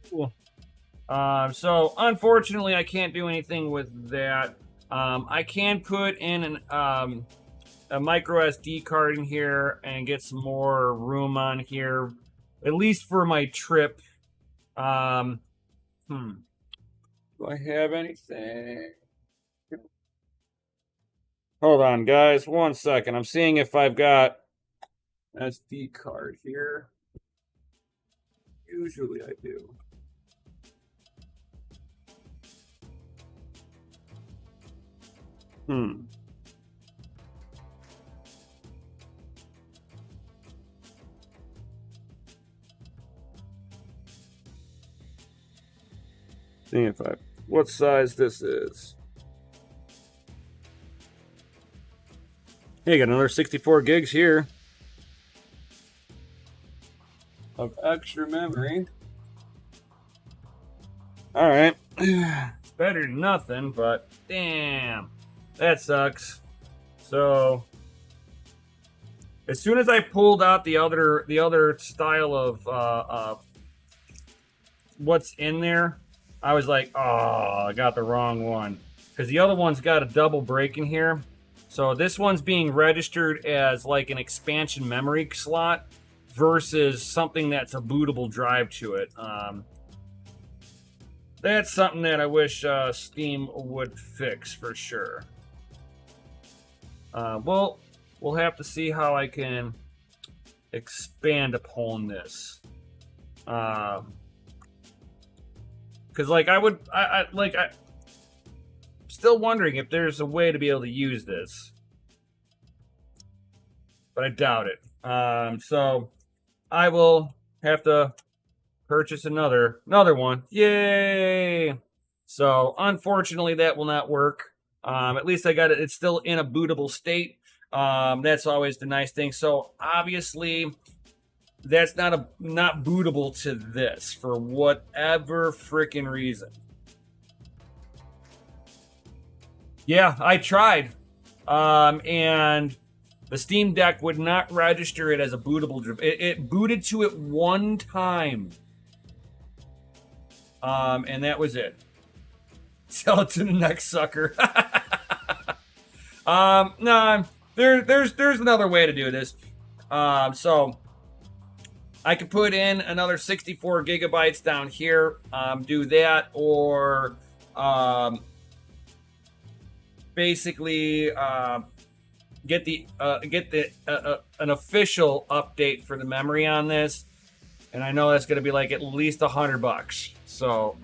Cool. So unfortunately, I can't do anything with that. I can put in a micro SD card in here and get some more room on here, at least for my trip. Do I have anything? Hold on, guys. 1 second. I'm seeing if I've got SD card here. Usually I do. Seeing if I, what size this is. Hey, got another 64 gigs here of extra memory. All right, it's better than nothing, but damn, that sucks. So as soon as I pulled out the other style of what's in there, I was like, oh, I got the wrong one, because the other one's got a double break in here. So this one's being registered as like an expansion memory slot versus something that's a bootable drive to it. That's something that I wish Steam would fix for sure. Well, we'll have to see how I can expand upon this. Because like I still wondering if there's a way to be able to use this, but I doubt it. So I will have to purchase another one. Yay! So unfortunately, that will not work. At least I got it. It's still in a bootable state. That's always the nice thing. So obviously, that's not bootable to this for whatever freaking reason. Yeah, I tried, and the Steam Deck would not register it as a bootable. It booted to it one time, and that was it. Sell it to the next sucker. No, there's another way to do this. So I could put in another 64 gigabytes down here. Do that, or basically get an official update for the memory on this, and I know that's going to be like at least $100. So,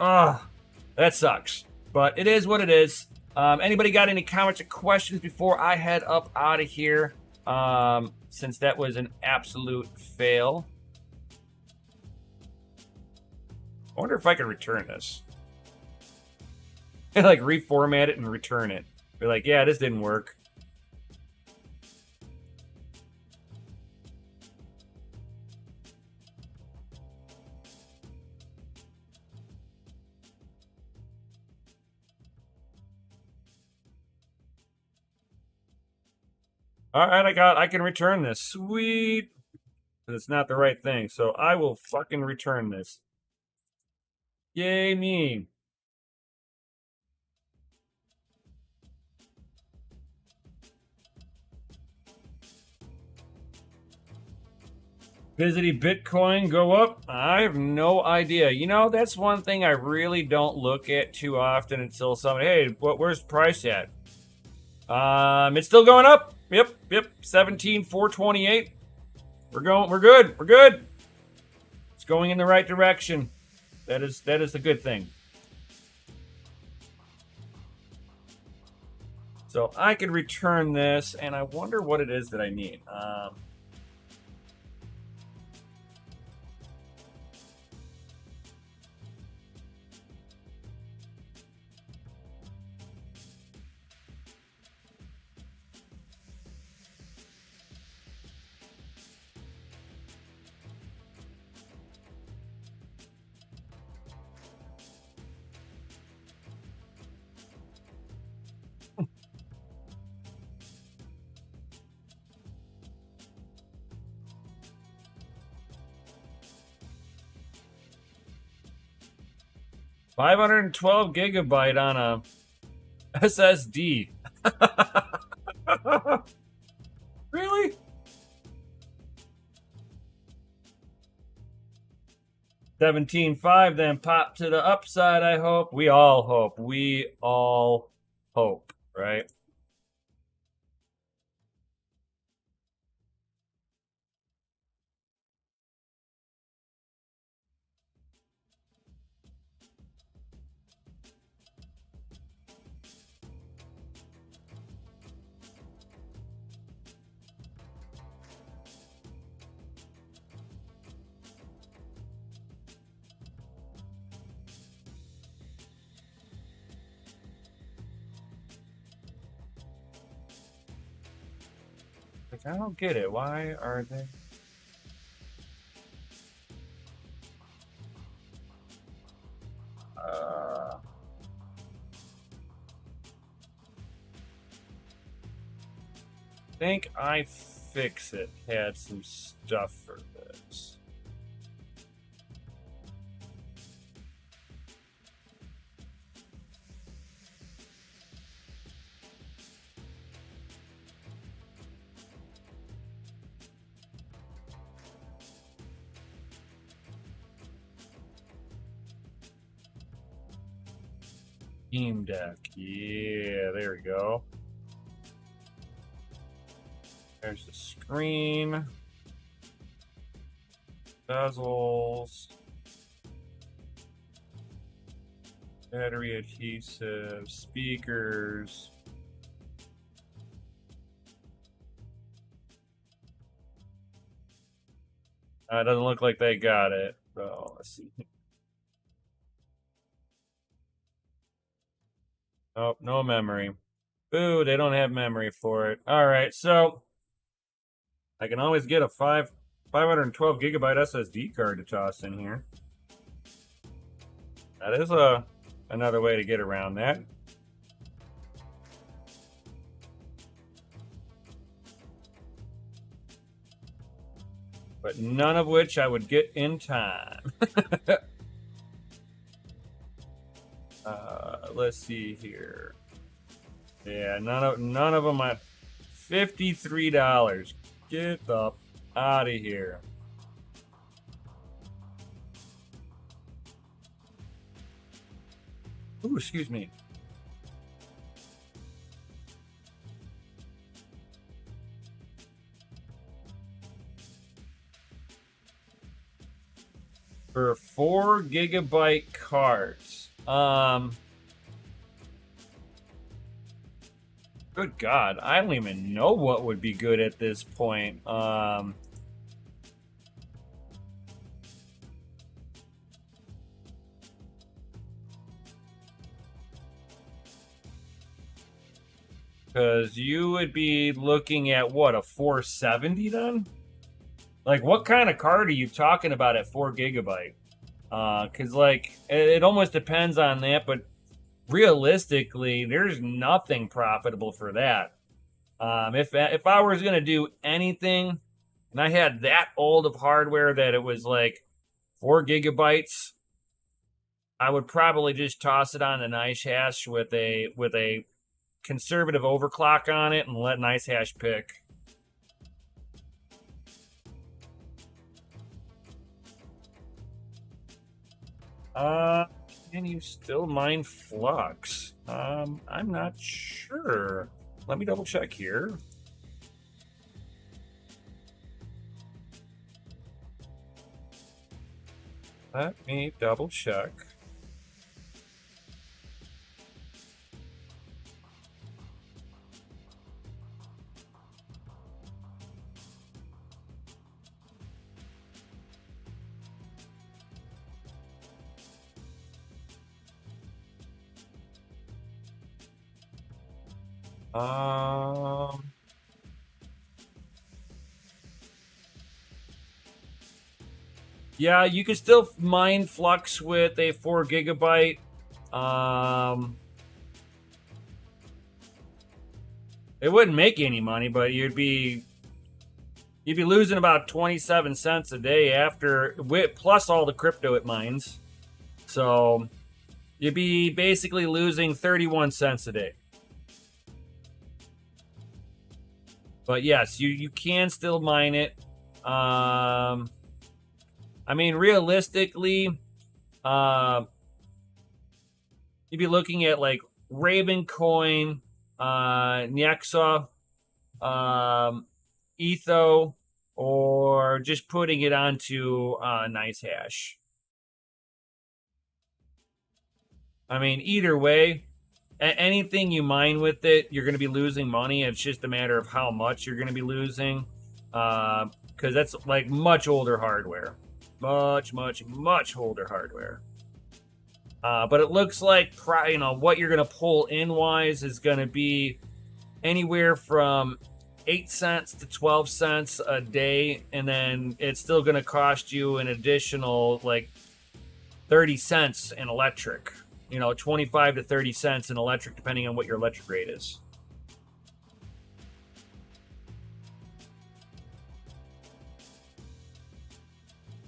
that sucks, but it is what it is. Anybody got any comments or questions before I head up out of here? Since that was an absolute fail. I wonder if I can return this. Like reformat it and return it. Be like, yeah, this didn't work. All right, I can return this. Sweet. But it's not the right thing, so I will fucking return this. Yay me. Visiting Bitcoin go up? I have no idea. You know, that's one thing I really don't look at too often until somebody, hey, where's the price at? It's still going up. Yep. 17,428. We're good. It's going in the right direction. That is the good thing. So I could return this, and I wonder what it is that I need. 512 gigabyte on a SSD. Really? $17.5 then pop to the upside, I hope. We all hope. We all hope, right? Like, I don't get it. Why are they? Think iFixit had some stuff for this. Steam Deck. Yeah, there we go. There's the screen. Bezels. Battery adhesive, speakers. It doesn't look like they got it. So let's see. Oh, no memory. Ooh, they don't have memory for it. All right, so I can always get a 512 gigabyte SSD card to toss in here. That is another way to get around that. But none of which I would get in time. Let's see here. Yeah, none of them at $53. Get the out of here. Ooh, excuse me. For 4 gigabyte cards. Good God, I don't even know what would be good at this point. Because you would be looking at what, a 470 then? Like, what kind of card are you talking about at 4 gigabyte? Because like it almost depends on that, but realistically, there's nothing profitable for that. If I was gonna do anything, and I had that old of hardware that it was like 4 gigabytes, I would probably just toss it on a nice hash with a conservative overclock on it and let nice hash pick. Can you still mine flux? I'm not sure. Let me double check here. Let me double check. Yeah, you can still mine flux with a 4 gigabyte. It wouldn't make you any money, but you'd be losing about 27 cents a day after plus all the crypto it mines. So you'd be basically losing 31 cents a day. But yes, you can still mine it. I mean, realistically, you'd be looking at like Raven Coin, Nexa, Etho, or just putting it onto Nice Hash. I mean, either way, anything you mine with it, you're going to be losing money. It's just a matter of how much you're going to be losing, because that's like much older hardware, much older hardware. But it looks like what you're going to pull in wise is going to be anywhere from 8 cents to 12 cents a day, and then it's still going to cost you an additional like 30 cents in electric. 25 to 30 cents in electric, depending on what your electric rate is.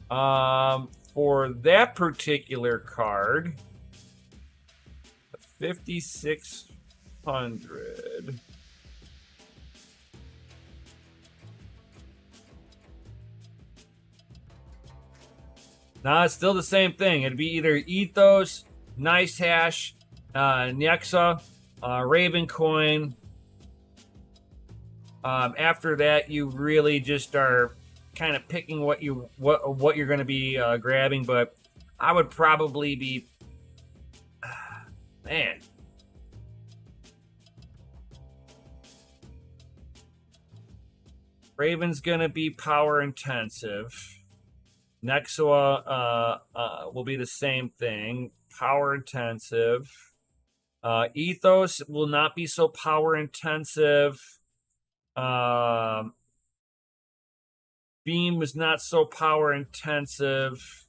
For that particular card, 5,600. Nah, it's still the same thing. It'd be either Ethos, Nice Hash, Nexa, Raven Coin. After that, you really just are kind of picking what you're going to be grabbing. But I would probably be Man. Raven's gonna be power intensive. Nexua will be the same thing, power intensive. Ethos will not be so power intensive. Beam was not so power intensive.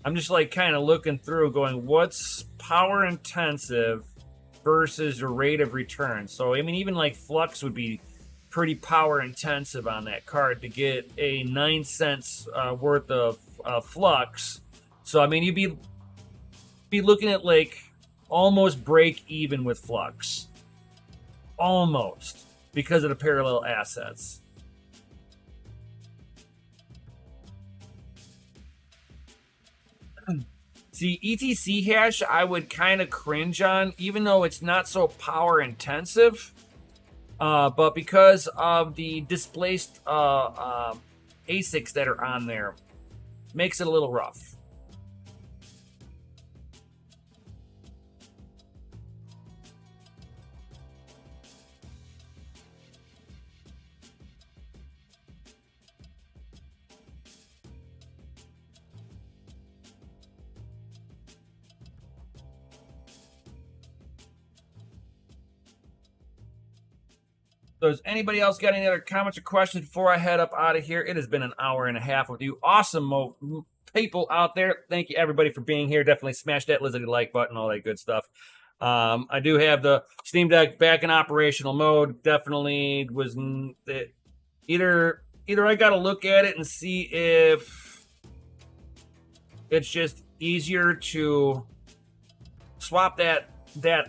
I'm just like kind of looking through going, what's power intensive versus your rate of return? So, I mean, even like Flux would be pretty power intensive on that card to get a 9 cents worth of Flux. So, I mean, you'd be looking at like almost break even with Flux. Almost. Because of the parallel assets. See, ETC hash, I would kind of cringe on, even though it's not so power intensive. But because of the displaced ASICs that are on there, makes it a little rough. So does anybody else got any other comments or questions before I head up out of here? It has been an hour and a half with you awesome people out there. Thank you, everybody, for being here. Definitely smash that lizardy like button, all that good stuff. I do have the Steam Deck back in operational mode. Definitely was either I got to look at it and see if it's just easier to swap that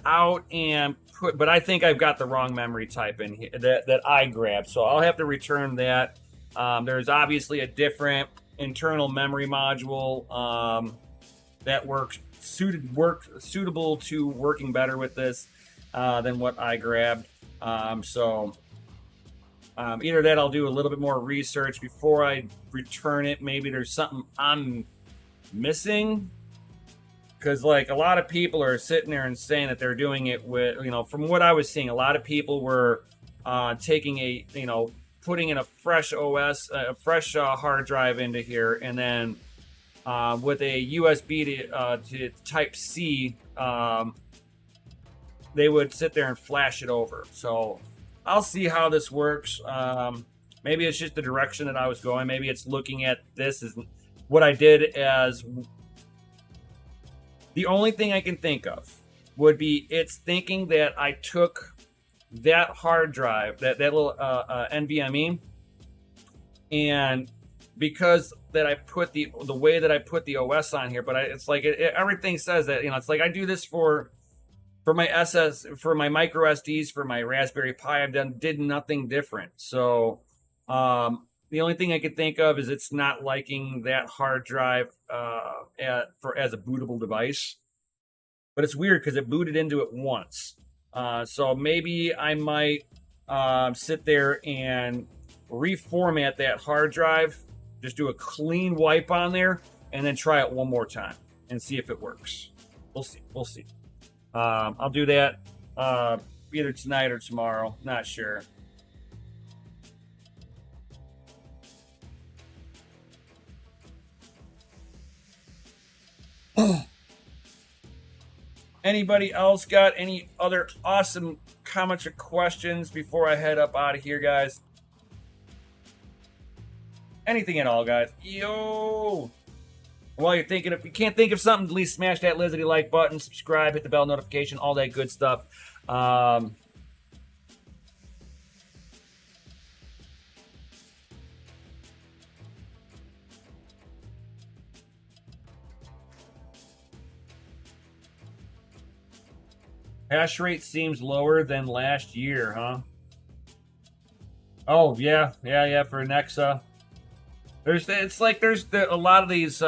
out and put, but I think I've got the wrong memory type in here that I grabbed, so I'll have to return that. There's obviously a different internal memory module that works suitable to working better with this than what I grabbed. So either that, I'll do a little bit more research before I return it. Maybe there's something I'm missing. Because, like, a lot of people are sitting there and saying that they're doing it with, from what I was seeing, a lot of people were taking putting in a fresh OS, a fresh hard drive into here, and then with a USB to Type C, they would sit there and flash it over. So I'll see how this works. Maybe it's just the direction that I was going. Maybe it's looking at this as what I did as... The only thing I can think of would be it's thinking that I took that hard drive, that little NVMe, and because that I put the way that I put the OS on here, but it's like everything says that, it's like I do this for my for my micro SDs, for my Raspberry Pi. Did nothing different. So the only thing I could think of is it's not liking that hard drive as a bootable device. But it's weird because it booted into it once. So maybe I might sit there and reformat that hard drive, just do a clean wipe on there, and then try it one more time and see if it works. We'll see. We'll see. I'll do that either tonight or tomorrow. Not sure. Anybody else got any other awesome comments or questions before I head up out of here, guys? Anything at all, guys? Yo! While you're thinking, if you can't think of something, at least smash that lizardy like button, subscribe, hit the bell notification, all that good stuff. Hash rate seems lower than last year, huh? Oh, yeah, for Nexa. There's a lot of these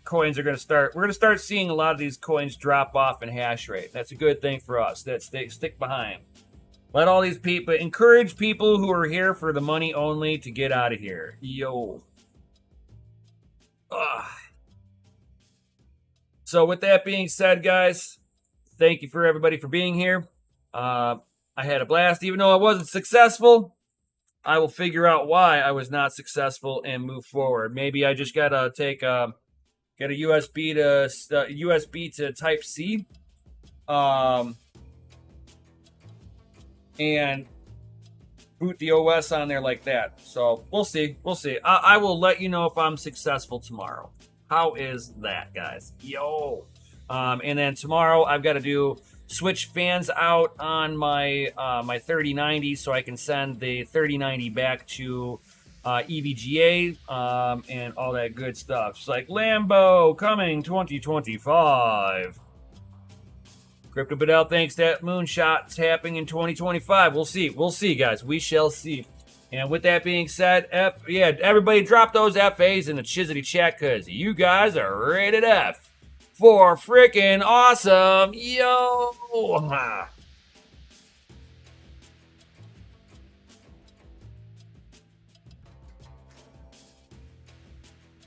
coins are going to start. We're going to start seeing a lot of these coins drop off in hash rate. That's a good thing for us. That stick behind. Let all these people, encourage people who are here for the money only to get out of here. Yo. Ugh. So with that being said, guys, thank you for everybody for being here. I had a blast. Even though I wasn't successful, I will figure out why I was not successful and move forward. Maybe I just gotta take get a USB to Type C, and boot the OS on there like that. So we'll see. We'll see. I will let you know if I'm successful tomorrow. How is that, guys? Yo. And then tomorrow I've got to switch fans out on my my 3090 so I can send the 3090 back to EVGA and all that good stuff. It's like Lambo coming 2025. Crypto Bedell thinks that moonshot's happening in 2025. We'll see. We'll see, guys. We shall see. And with that being said, everybody drop those FAs in the Chizity chat because you guys are rated F for freaking awesome. Yo!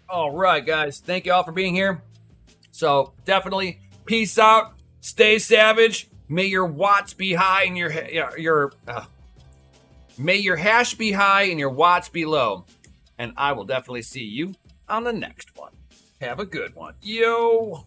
All right, guys. Thank you all for being here. So definitely peace out. Stay savage. May your watts be high and may your hash be high and your watts be low. And I will definitely see you on the next one. Have a good one. Yo!